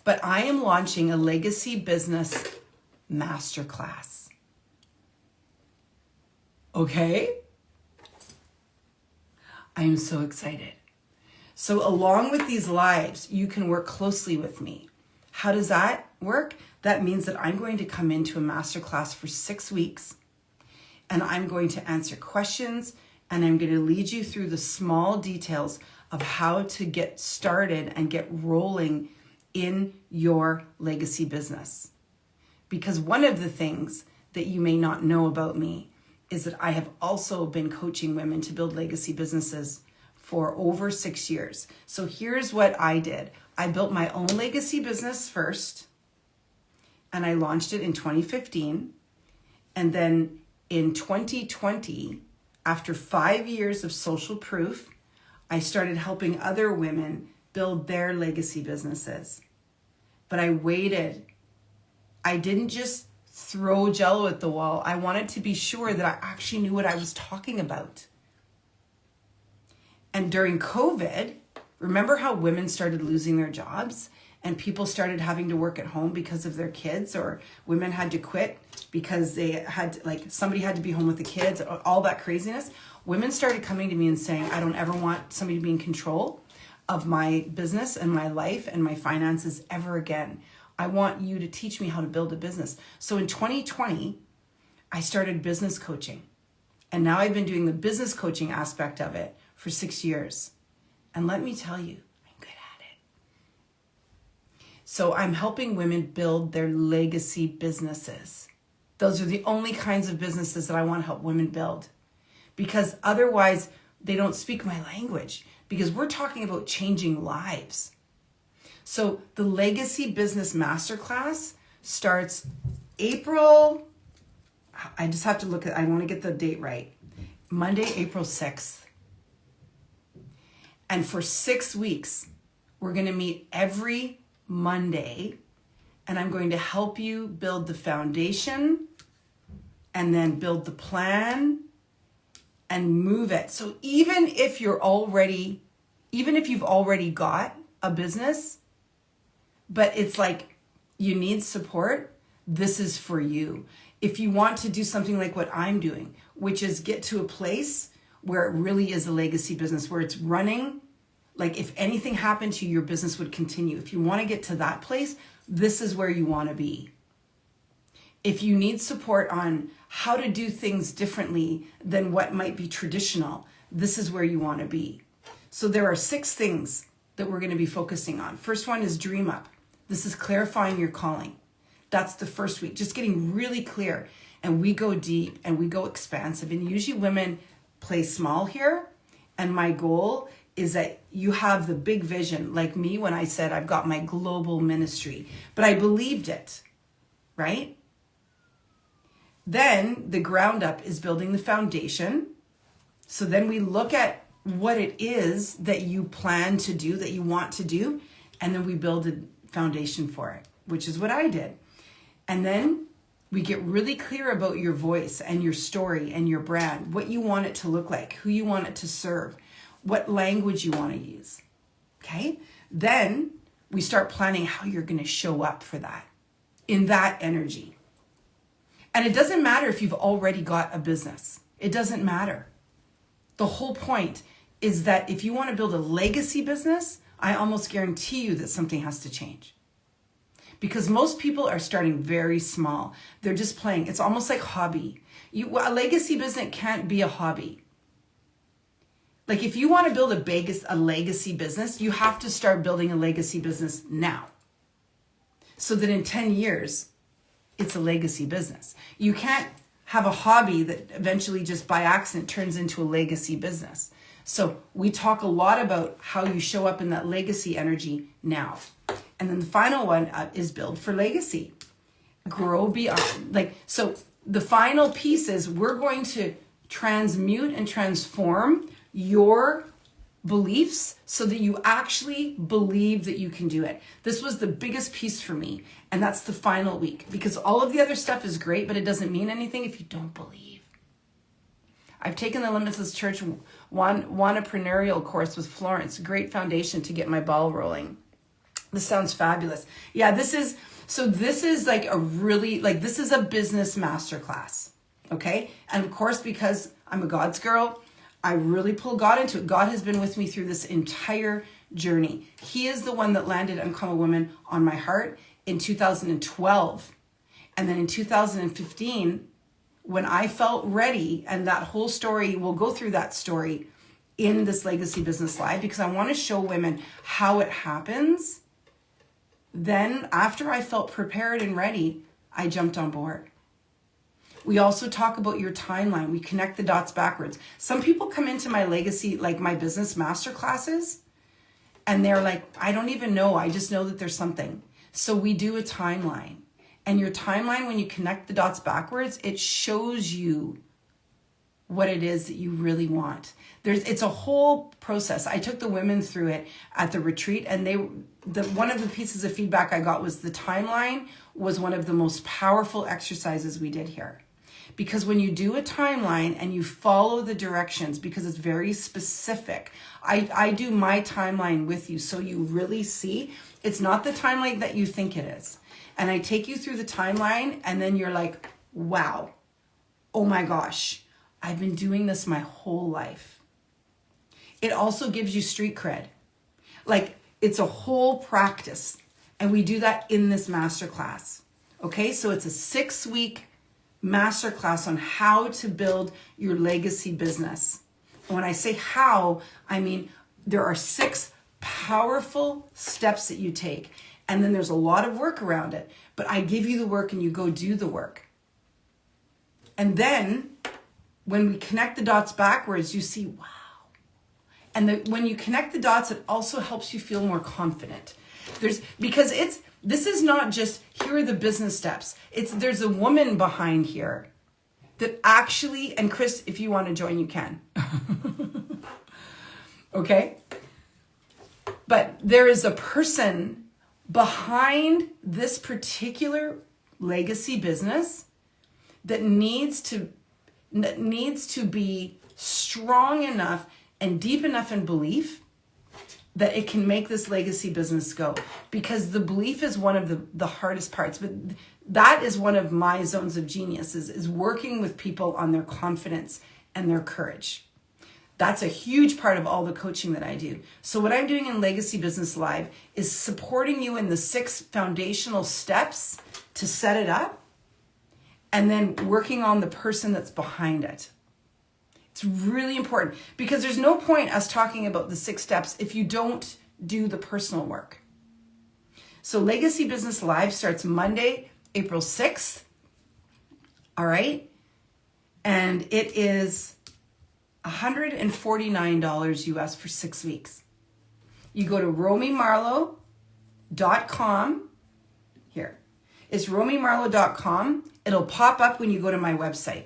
but I am launching a legacy business masterclass. Okay? I am so excited. So along with these lives, you can work closely with me. How does that work? That means that I'm going to come into a masterclass for 6 weeks, and I'm going to answer questions, and I'm going to lead you through the small details of how to get started and get rolling in your legacy business. Because one of the things that you may not know about me is that I have also been coaching women to build legacy businesses for over 6 years. So here's what I did. I built my own legacy business first, and I launched it in 2015. And then in 2020, after 5 years of social proof, I started helping other women build their legacy businesses. But I waited. I didn't just throw Jello at the wall. I wanted to be sure that I actually knew what I was talking about. And during COVID, remember how women started losing their jobs and people started having to work at home because of their kids, or women had to quit because they had, like, somebody had to be home with the kids, all that craziness. Women started coming to me and saying, I don't ever want somebody to be in control of my business and my life and my finances ever again. I want you to teach me how to build a business. So in 2020, I started business coaching. And now I've been doing the business coaching aspect of it for 6 years. And let me tell you, I'm good at it. So I'm helping women build their legacy businesses. Those are the only kinds of businesses that I want to help women build. Because otherwise, they don't speak my language. Because we're talking about changing lives. So the Legacy Business Masterclass starts April, I just have to look at, I want to get the date right. Monday, April 6th. And for 6 weeks, we're going to meet every Monday, and I'm going to help you build the foundation and then build the plan and move it. So even if you've already got a business, but it's like you need support, this is for you. If you want to do something like what I'm doing, which is get to a place where it really is a legacy business, where it's running, like if anything happened to you, your business would continue. If you want to get to that place, this is where you want to be. If you need support on how to do things differently than what might be traditional, this is where you want to be. So there are 6 things that we're going to be focusing on. First one is Dream Up. This is clarifying your calling. That's the first week, just getting really clear. And we go deep and we go expansive. And usually women play small here. And my goal is that you have the big vision, like me when I said I've got my global ministry. But I believed it, right? Then the ground up is building the foundation. So then we look at what it is that you plan to do, that you want to do, and then we build a foundation for it, which is what I did. And then we get really clear about your voice and your story and your brand, what you want it to look like, who you want it to serve, what language you want to use, okay? Then we start planning how you're going to show up for that, in that energy. And it doesn't matter if you've already got a business. It doesn't matter. The whole point is that if you want to build a legacy business, I almost guarantee you that something has to change. Because most people are starting very small. They're just playing. It's almost like hobby. A legacy business can't be a hobby. Like if you want to build a legacy business, you have to start building a legacy business now. So that in 10 years, it's a legacy business. You can't have a hobby that eventually just by accident turns into a legacy business. So we talk a lot about how you show up in that legacy energy now. And then the final one is build for legacy. Grow beyond. So the final piece is we're going to transmute and transform your beliefs so that you actually believe that you can do it. This was the biggest piece for me. And that's the final week, because all of the other stuff is great, but it doesn't mean anything if you don't believe. I've taken the Limitless Church Wannapreneurial course with Florence. Great foundation to get my ball rolling. This sounds fabulous. Yeah, this is like a really, this is a business masterclass. Okay. And of course, because I'm a God's girl, I really pull God into it. God has been with me through this entire journey. He is the one that landed Uncommon Woman on my heart in 2012. And then in 2015, when I felt ready, and that whole story, we'll go through that story in this Legacy Business Live, because I want to show women how it happens. Then after I felt prepared and ready, I jumped on board. We also talk about your timeline. We connect the dots backwards. Some people come into my legacy, like my business masterclasses, and they're like, I don't even know. I just know that there's something. So we do a timeline. And your timeline, when you connect the dots backwards, it shows you what it is that you really want. It's a whole process. I took the women through it at the retreat, and one of the pieces of feedback I got was the timeline was one of the most powerful exercises we did here. Because when you do a timeline and you follow the directions, because it's very specific, I do my timeline with you so you really see it's not the timeline that you think it is. And I take you through the timeline, and then you're like, wow, oh my gosh, I've been doing this my whole life. It also gives you street cred. It's a whole practice. And we do that in this masterclass. Okay, so it's a 6-week masterclass on how to build your legacy business. And when I say how, I mean there are 6 powerful steps that you take. And then there's a lot of work around it. But I give you the work and you go do the work. And then when we connect the dots backwards, you see, wow. And when you connect the dots, it also helps you feel more confident. This is not just, here are the business steps. There's a woman behind here that actually, and Chris, if you want to join, you can. Okay? But there is a person behind this particular legacy business that needs to be strong enough and deep enough in belief that it can make this legacy business go. Because the belief is one of the hardest parts. But that is one of my zones of genius, is working with people on their confidence and their courage. That's a huge part of all the coaching that I do. So what I'm doing in Legacy Business Live is supporting you in the 6 foundational steps to set it up, and then working on the person that's behind it. It's really important, because there's no point us talking about the 6 steps if you don't do the personal work. So Legacy Business Live starts Monday, April 6th. All right. And it is $149 US for 6 weeks. You go to romymarlowe.com. Here. It's romymarlowe.com. It'll pop up when you go to my website.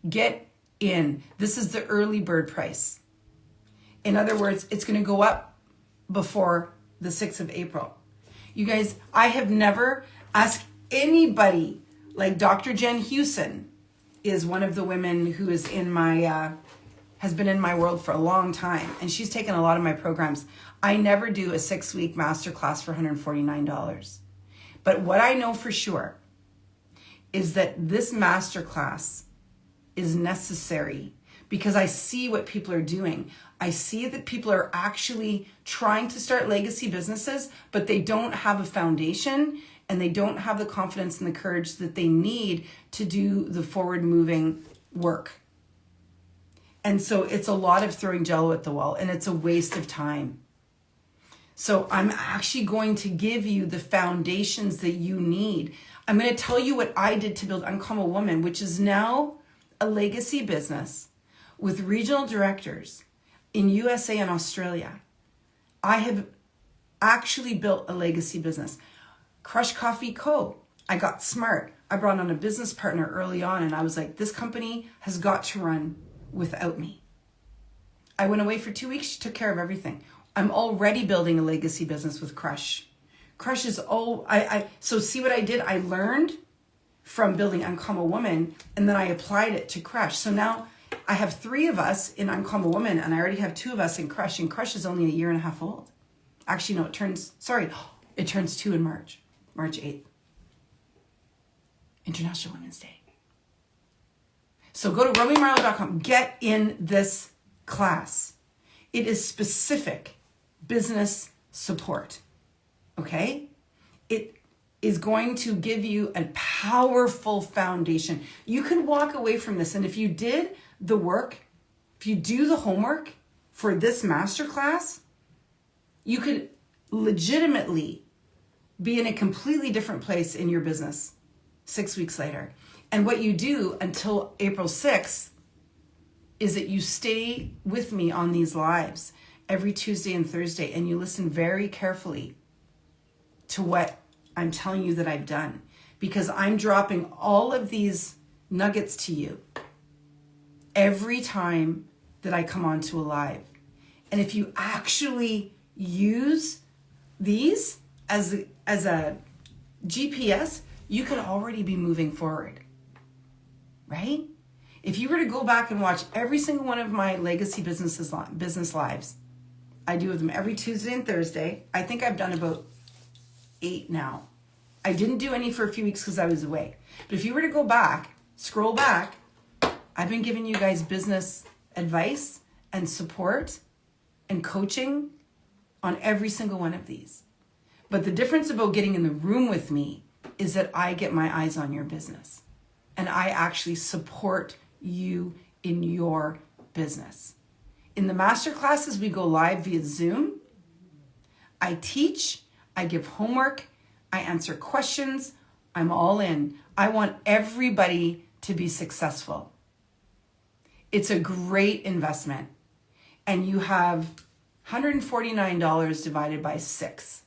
Get in. This is the early bird price. In other words, it's going to go up before the 6th of April. You guys, I have never asked anybody, like Dr. Jen Hewson is one of the women who is in my, has been in my world for a long time. And she's taken a lot of my programs. I never do a 6-week masterclass for $149. But what I know for sure is that this masterclass is necessary, because I see what people are doing. I see that people are actually trying to start legacy businesses, but they don't have a foundation and they don't have the confidence and the courage that they need to do the forward moving work. And so it's a lot of throwing jello at the wall, and it's a waste of time. So I'm actually going to give you the foundations that you need. I'm going to tell you what I did to build Uncommon Woman, which is now a legacy business with regional directors in USA and Australia. I have actually built a legacy business. Crush Coffee Co. I got smart. I brought on a business partner early on, and I was like, this company has got to run without me. I went away for 2 weeks. She took care of everything. I'm already building a legacy business with Crush. Crush is so see what I did? I learned from building Uncommon Woman, and then I applied it to Crush. So now I have 3 of us in Uncommon Woman, and I already have 2 of us in Crush, and Crush is only a year and a half old. Actually, no, it turns 2 in March 8th. International Women's Day. So go to RomeoMarlowe.com. Get in this class. It is specific business support. Okay? It is going to give you a powerful foundation. You can walk away from this, and if you did the work, if you do the homework for this masterclass, you could legitimately be in a completely different place in your business 6 weeks later. And what you do until April 6th is that you stay with me on these lives every Tuesday and Thursday, and you listen very carefully to what I'm telling you that I've done, because I'm dropping all of these nuggets to you every time that I come onto a live. And if you actually use these as a GPS, you could already be moving forward, right? If you were to go back and watch every single one of my legacy business lives, I do them every Tuesday and Thursday. I think I've done about 8 now. I didn't do any for a few weeks because I was away. But if you were to go back, scroll back, I've been giving you guys business advice and support and coaching on every single one of these. But the difference about getting in the room with me is that I get my eyes on your business, and I actually support you in your business. In the master classes, we go live via Zoom. I teach, I give homework, I answer questions. I'm all in. I want everybody to be successful. It's a great investment. And you have $149 divided by 6,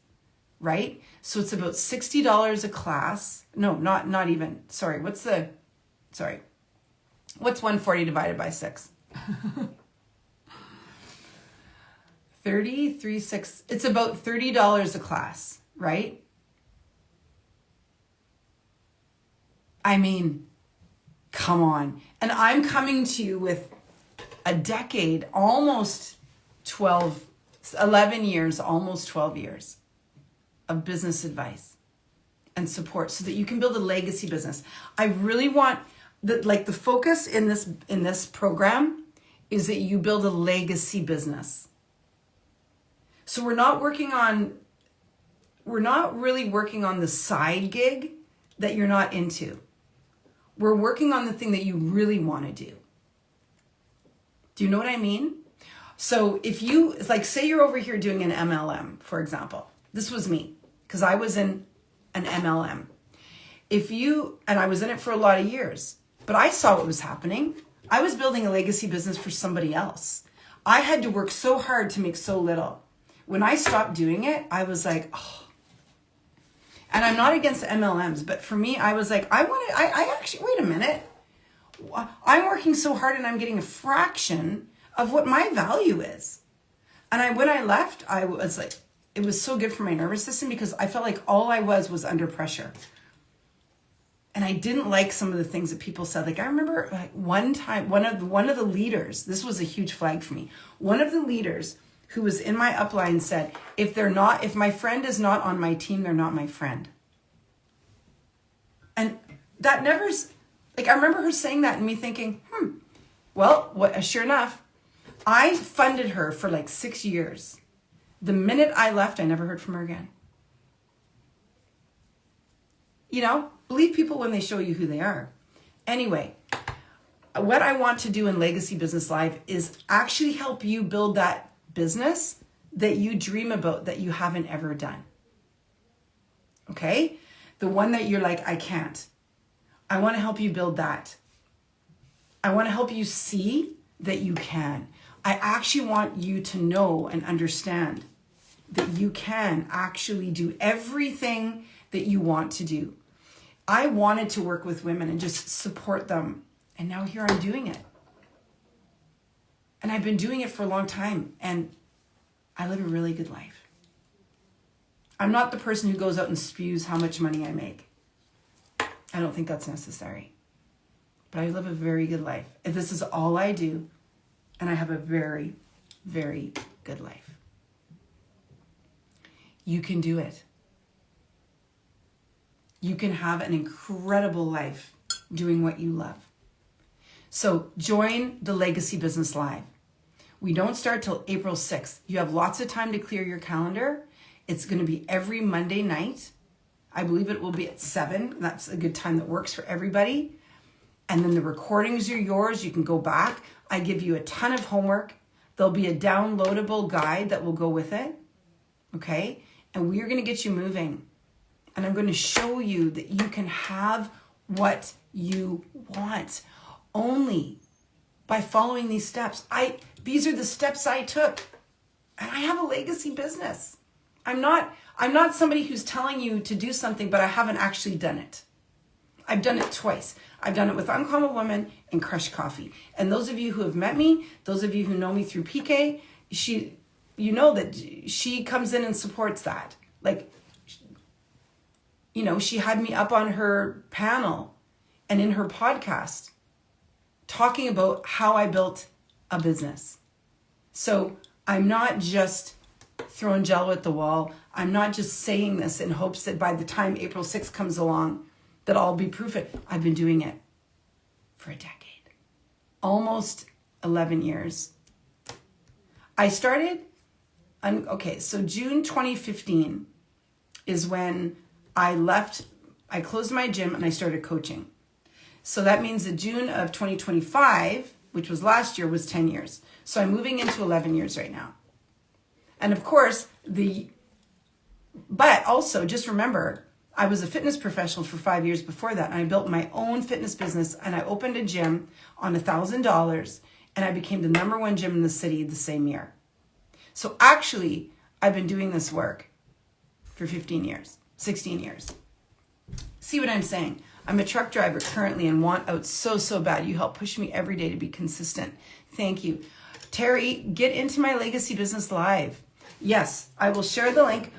right? So it's about $60 a class. No, not even. Sorry, what's 140 divided by 6? 6. It's about $30 a class, right? I mean, come on. And I'm coming to you with a decade, almost 11 years, almost 12 years of business advice and support so that you can build a legacy business. I really want the focus in this program is that you build a legacy business. So we're not really working on the side gig that you're not into. We're working on the thing that you really want to do. Do you know what I mean? So if you, say you're over here doing an MLM, for example. This was me, because I was in an MLM. And I was in it for a lot of years, but I saw what was happening. I was building a legacy business for somebody else. I had to work so hard to make so little. When I stopped doing it, I was like, oh. And I'm not against MLMs, but for me, I was like, I actually, wait a minute. I'm working so hard and I'm getting a fraction of what my value is. And when I left, I was like, it was so good for my nervous system because I felt like all I was under pressure. And I didn't like some of the things that people said. Like I remember one time, one of the leaders, this was a huge flag for me. One of the leaders who was in my upline said, if my friend is not on my team, they're not my friend. And that I remember her saying that and me thinking, sure enough, I funded her for 6 years. The minute I left, I never heard from her again. Believe people when they show you who they are. Anyway, what I want to do in Legacy Business Live is actually help you build that business that you dream about that you haven't ever done. Okay? The one that you're like, I can't. I want to help you build that. I want to help you see that you can. I actually want you to know and understand that you can actually do everything that you want to do. I wanted to work with women and just support them. And now here I'm doing it. And I've been doing it for a long time. And I live a really good life. I'm not the person who goes out and spews how much money I make. I don't think that's necessary. But I live a very good life. If this is all I do, and I have a very, very good life. You can do it. You can have an incredible life doing what you love. So join the Legacy Business Live. We don't start till April 6th. You have lots of time to clear your calendar. It's going to be every Monday night. I believe it will be at 7. That's a good time that works for everybody. And then the recordings are yours. You can go back. I give you a ton of homework. There'll be a downloadable guide that will go with it. Okay? And we are going to get you moving. And I'm going to show you that you can have what you want only by following these steps. These are the steps I took. And I have a legacy business. I'm not somebody who's telling you to do something, but I haven't actually done it. I've done it twice. I've done it with Uncommon Woman and Crush Coffee. And those of you who have met me, those of you who know me through PK, you know that she comes in and supports that. Like, you know, she had me up on her panel and in her podcast talking about how I built a business. So I'm not just throwing jello at the wall. I'm not just saying this in hopes that by the time April 6th comes along, that I'll be proof it. I've been doing it for a decade, almost 11 years. I started, so June 2015 is when I closed my gym and I started coaching. So that means that June of 2025, which was last year, was 10 years. So I'm moving into 11 years right now. And of course, but also just remember, I was a fitness professional for 5 years before that. And I built my own fitness business and I opened a gym on $1,000 and I became the #1 gym in the city the same year. So actually, I've been doing this work for 16 years. See what I'm saying? I'm a truck driver currently and want out so bad. You help push me every day to be consistent. Thank you. Terry, get into my Legacy Business Live. Yes, I will share the link.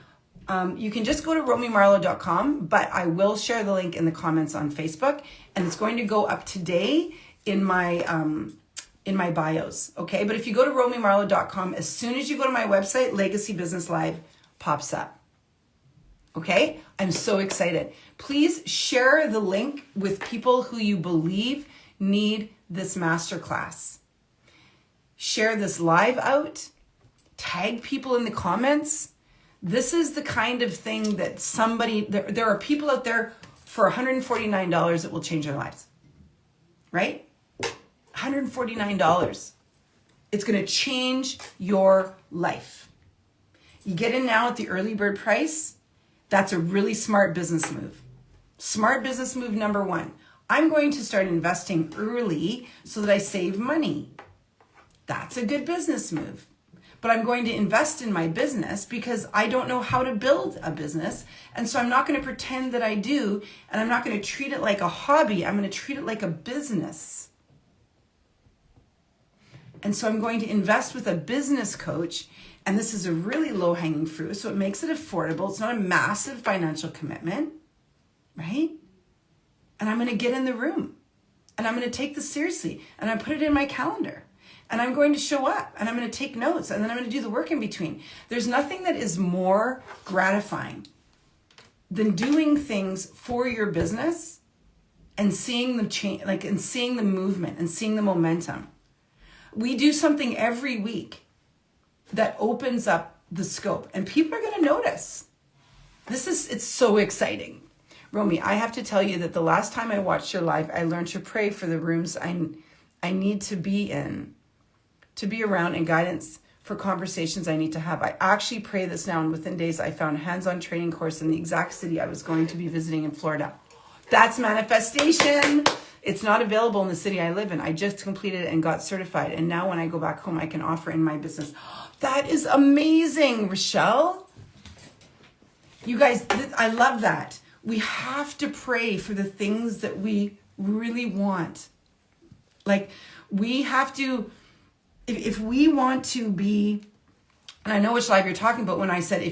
You can just go to romymarlowe.com, but I will share the link in the comments on Facebook, and it's going to go up today in my bios, okay? But if you go to romymarlowe.com, as soon as you go to my website, Legacy Business Live pops up. Okay? I'm so excited. Please share the link with people who you believe need this masterclass. Share this live out. Tag people in the comments. This is the kind of thing that there are people out there for $149 that will change their lives. Right? $149. It's going to change your life. You get in now at the early bird price. That's a really smart business move. Smart business move number 1. I'm going to start investing early so that I save money. That's a good business move. But I'm going to invest in my business because I don't know how to build a business. And so I'm not going to pretend that I do. And I'm not going to treat it like a hobby. I'm going to treat it like a business. And so I'm going to invest with a business coach. And this is a really low-hanging fruit, so it makes it affordable. It's not a massive financial commitment, right? And I'm going to get in the room. And I'm going to take this seriously. And I put it in my calendar. And I'm going to show up. And I'm going to take notes. And then I'm going to do the work in between. There's nothing that is more gratifying than doing things for your business and seeing the change, and seeing the movement and seeing the momentum. We do something every week that opens up the scope and people are going to notice. It's so exciting. Romy, I have to tell you that the last time I watched your live, I learned to pray for the rooms I need to be in, to be around, and guidance for conversations I need to have. I actually pray this now, and within days I found hands-on training course in the exact city I was going to be visiting in Florida. That's manifestation. It's not available in the city I live in. I just completed it and got certified. And now when I go back home, I can offer in my business. That is amazing, Rochelle. You guys, I love that. We have to pray for the things that we really want. Like, we have to, if we want to be, and I know which live you're talking about when I said,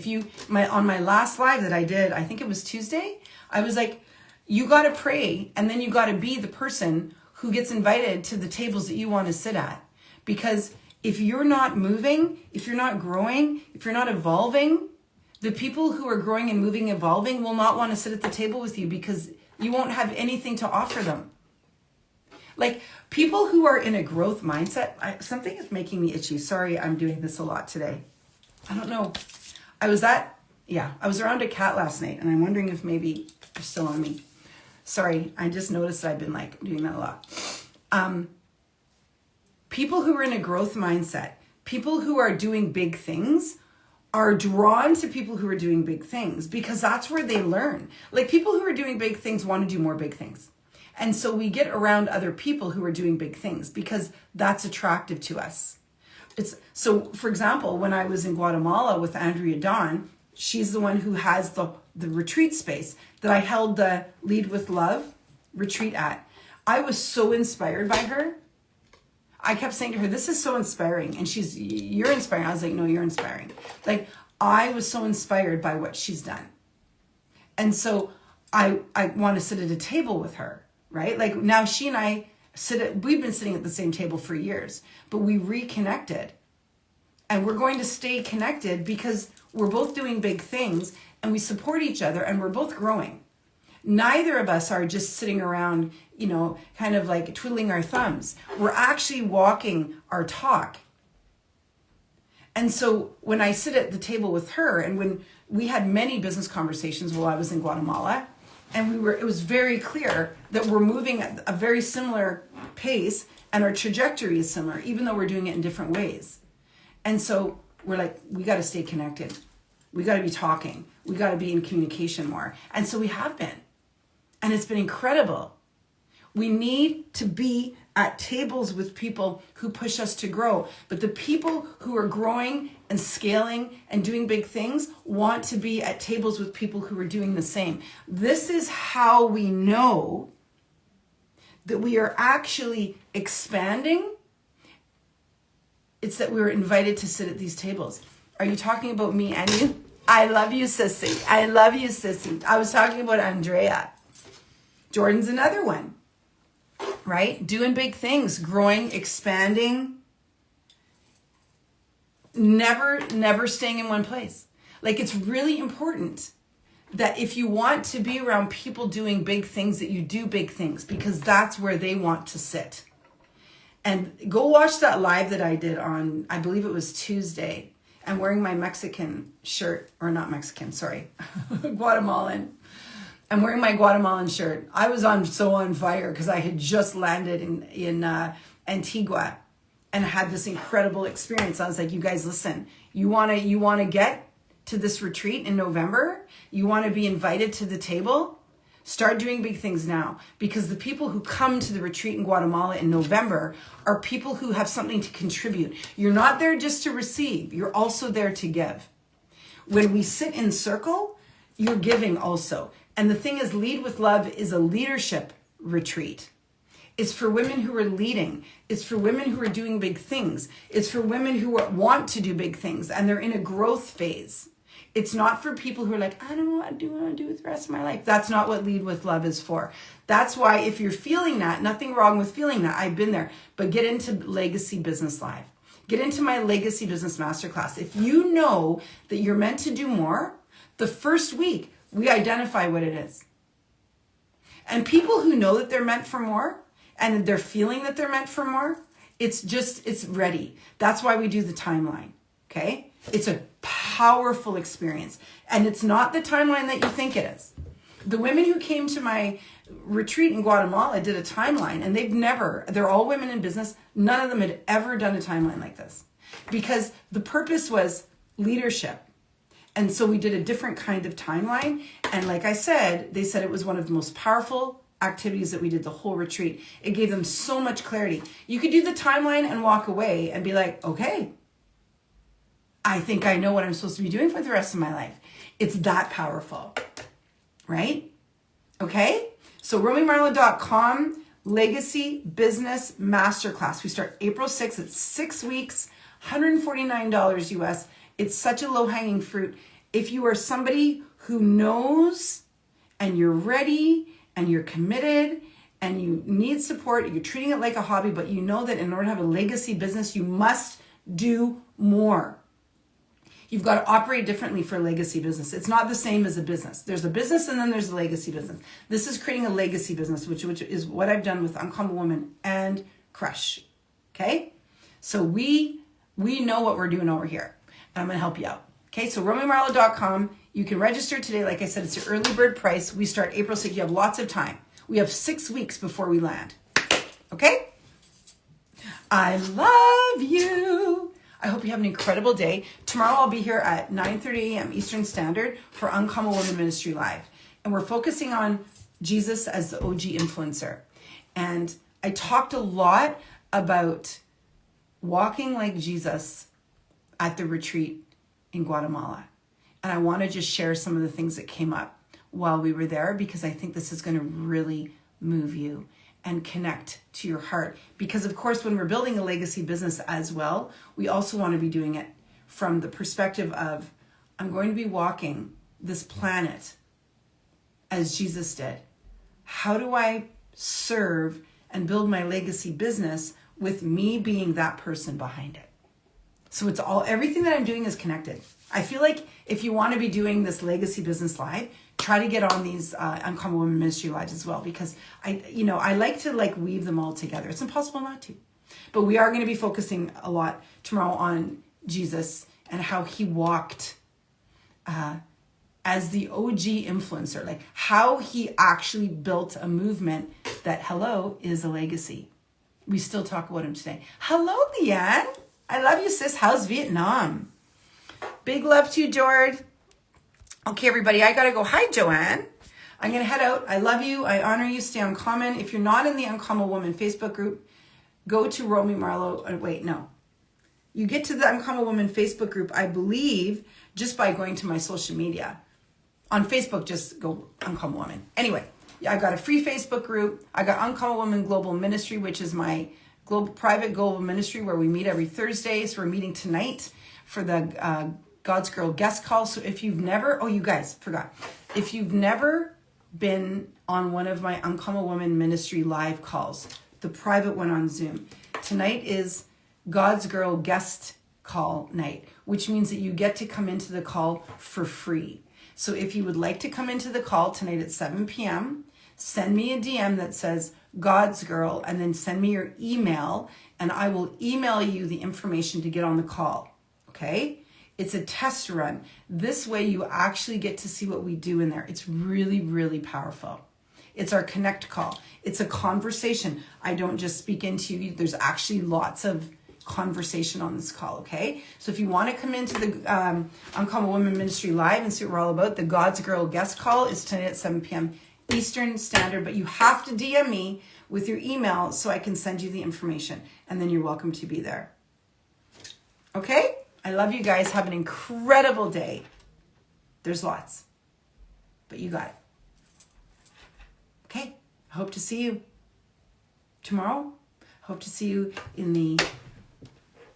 on my last live that I did, I think it was Tuesday, I was like, you got to pray, and then you got to be the person who gets invited to the tables that you want to sit at. Because if you're not moving, if you're not growing, if you're not evolving, the people who are growing and moving, evolving will not want to sit at the table with you because you won't have anything to offer them. Like, people who are in a growth mindset, something is making me itchy. Sorry, I'm doing this a lot today. I don't know. I was around a cat last night, and I'm wondering if maybe they're still on me. Sorry, I just noticed I've been like doing that a lot. People who are in a growth mindset, people who are doing big things are drawn to people who are doing big things because that's where they learn. Like, people who are doing big things want to do more big things. And so we get around other people who are doing big things because that's attractive to us. So, for example, when I was in Guatemala with Andrea Dawn, she's the one who has the retreat space that I held the Lead with Love retreat at. I was so inspired by her. I kept saying to her, this is so inspiring. And you're inspiring. I was like, no, you're inspiring. Like, I was so inspired by what she's done. And so I want to sit at a table with her, right? Like, now she and I we've been sitting at the same table for years, but we reconnected. And we're going to stay connected because we're both doing big things and we support each other and we're both growing. Neither of us are just sitting around, kind of like twiddling our thumbs. We're actually walking our talk. And so when I sit at the table with her, and when we had many business conversations while I was in Guatemala, and it was very clear that we're moving at a very similar pace and our trajectory is similar, even though we're doing it in different ways. And so we're like, we got to stay connected. We got to be talking. We got to be in communication more. And so we have been. And it's been incredible. We need to be at tables with people who push us to grow. But the people who are growing and scaling and doing big things want to be at tables with people who are doing the same. This is how we know that we are actually expanding. It's that we were invited to sit at these tables. Are you talking about me and you? I love you, sissy. I love you, sissy. I was talking about Andrea. Jordan's another one, right? Doing big things, growing, expanding, never staying in one place. Like, it's really important that if you want to be around people doing big things, that you do big things, because that's where they want to sit. And go watch that live that I did on, I believe it was Tuesday. I'm wearing my Mexican shirt, or not Mexican, sorry, Guatemalan. I'm wearing my Guatemalan shirt. I was so on fire because I had just landed in Antigua and had this incredible experience. I was like, you guys, listen, you want to get to this retreat in November? You want to be invited to the table? Start doing big things now, because the people who come to the retreat in Guatemala in November are people who have something to contribute. You're not there just to receive. You're also there to give. When we sit in circle, you're giving also. And the thing is, Lead with Love is a leadership retreat. It's for women who are leading. It's for women who are doing big things. It's for women who want to do big things and they're in a growth phase. It's not for people who are like, I don't know what I want to do with the rest of my life. That's not what Lead with Love is for. That's why if you're feeling that, nothing wrong with feeling that. I've been there. But get into Legacy Business Live. Get into my Legacy Business Masterclass. If you know that you're meant to do more, the first week, we identify what it is. And people who know that they're meant for more and they're feeling that they're meant for more, it's ready. That's why we do the timeline, okay? It's a powerful experience. And it's not the timeline that you think it is. The women who came to my retreat in Guatemala did a timeline, and they're all women in business. None of them had ever done a timeline like this, because the purpose was leadership. And so we did a different kind of timeline. And like I said, they said it was one of the most powerful activities that we did the whole retreat. It gave them so much clarity. You could do the timeline and walk away and be like, okay, I think I know what I'm supposed to be doing for the rest of my life. It's that powerful, right? Okay? So RomyMarlowe.com, Legacy Business Masterclass. We start April 6th. It's 6 weeks, $149 US. It's such a low-hanging fruit. If you are somebody who knows and you're ready and you're committed and you need support, you're treating it like a hobby, but you know that in order to have a legacy business, you must do more. You've got to operate differently for a legacy business. It's not the same as a business. There's a business and then there's a legacy business. This is creating a legacy business, which is what I've done with Uncommon Woman and Crush. Okay? So we know what we're doing over here. And I'm going to help you out. Okay? So RomyMarlowe.com. You can register today. Like I said, it's your early bird price. We start April 6th. You have lots of time. We have 6 weeks before we land. Okay? I love you. I hope you have an incredible day. Tomorrow I'll be here at 9:30 a.m. Eastern Standard for Uncommon Woman Ministry Live. And we're focusing on Jesus as the OG influencer. And I talked a lot about walking like Jesus at the retreat in Guatemala. And I want to just share some of the things that came up while we were there, because I think this is going to really move you and connect to your heart. Because of course, when we're building a legacy business as well, we also want to be doing it from the perspective of, I'm going to be walking this planet as Jesus did. How do I serve and build my legacy business with me being that person behind it? So it's everything that I'm doing is connected. I feel like if you want to be doing this legacy business live, try to get on these Uncommon Women Ministry lives as well, because I like to weave them all together. It's impossible not to. But we are going to be focusing a lot tomorrow on Jesus and how he walked as the OG influencer, like how he actually built a movement that, is a legacy. We still talk about him today. Hello, Leanne. I love you, sis. How's Vietnam? Big love to you, Jord. Okay, everybody, I got to go. Hi, Joanne. I'm going to head out. I love you. I honor you. Stay uncommon. If you're not in the Uncommon Woman Facebook group, go to Romy Marlowe. You get to the Uncommon Woman Facebook group, I believe, just by going to my social media. On Facebook, just go Uncommon Woman. Anyway, I've got a free Facebook group. I got Uncommon Woman Global Ministry, which is my private global ministry where we meet every Thursday. So we're meeting tonight for the God's Girl guest call. So if you've never, if you've never been on one of my Uncommon Woman Ministry live calls, the private one on Zoom, tonight is God's Girl guest call night, which means that you get to come into the call for free. So if you would like to come into the call tonight at 7 p.m., send me a DM that says God's Girl, and then send me your email, and I will email you the information to get on the call. Okay? It's a test run. This way you actually get to see what we do in there. It's really, really powerful. It's our connect call. It's a conversation. I don't just speak into you. There's actually lots of conversation on this call, okay? So if you want to come into the Uncommon Women Ministry Live and see what we're all about, the God's Girl guest call is tonight at 7 p.m. Eastern Standard, but you have to DM me with your email so I can send you the information, and then you're welcome to be there. Okay? I love you guys. Have an incredible day. There's lots, but you got it. Okay? I hope to see you tomorrow. Hope to see you in the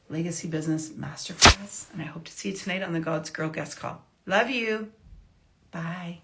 Legacy Business Masterclass, and I hope to see you tonight on the God's Girl guest call. Love you. Bye.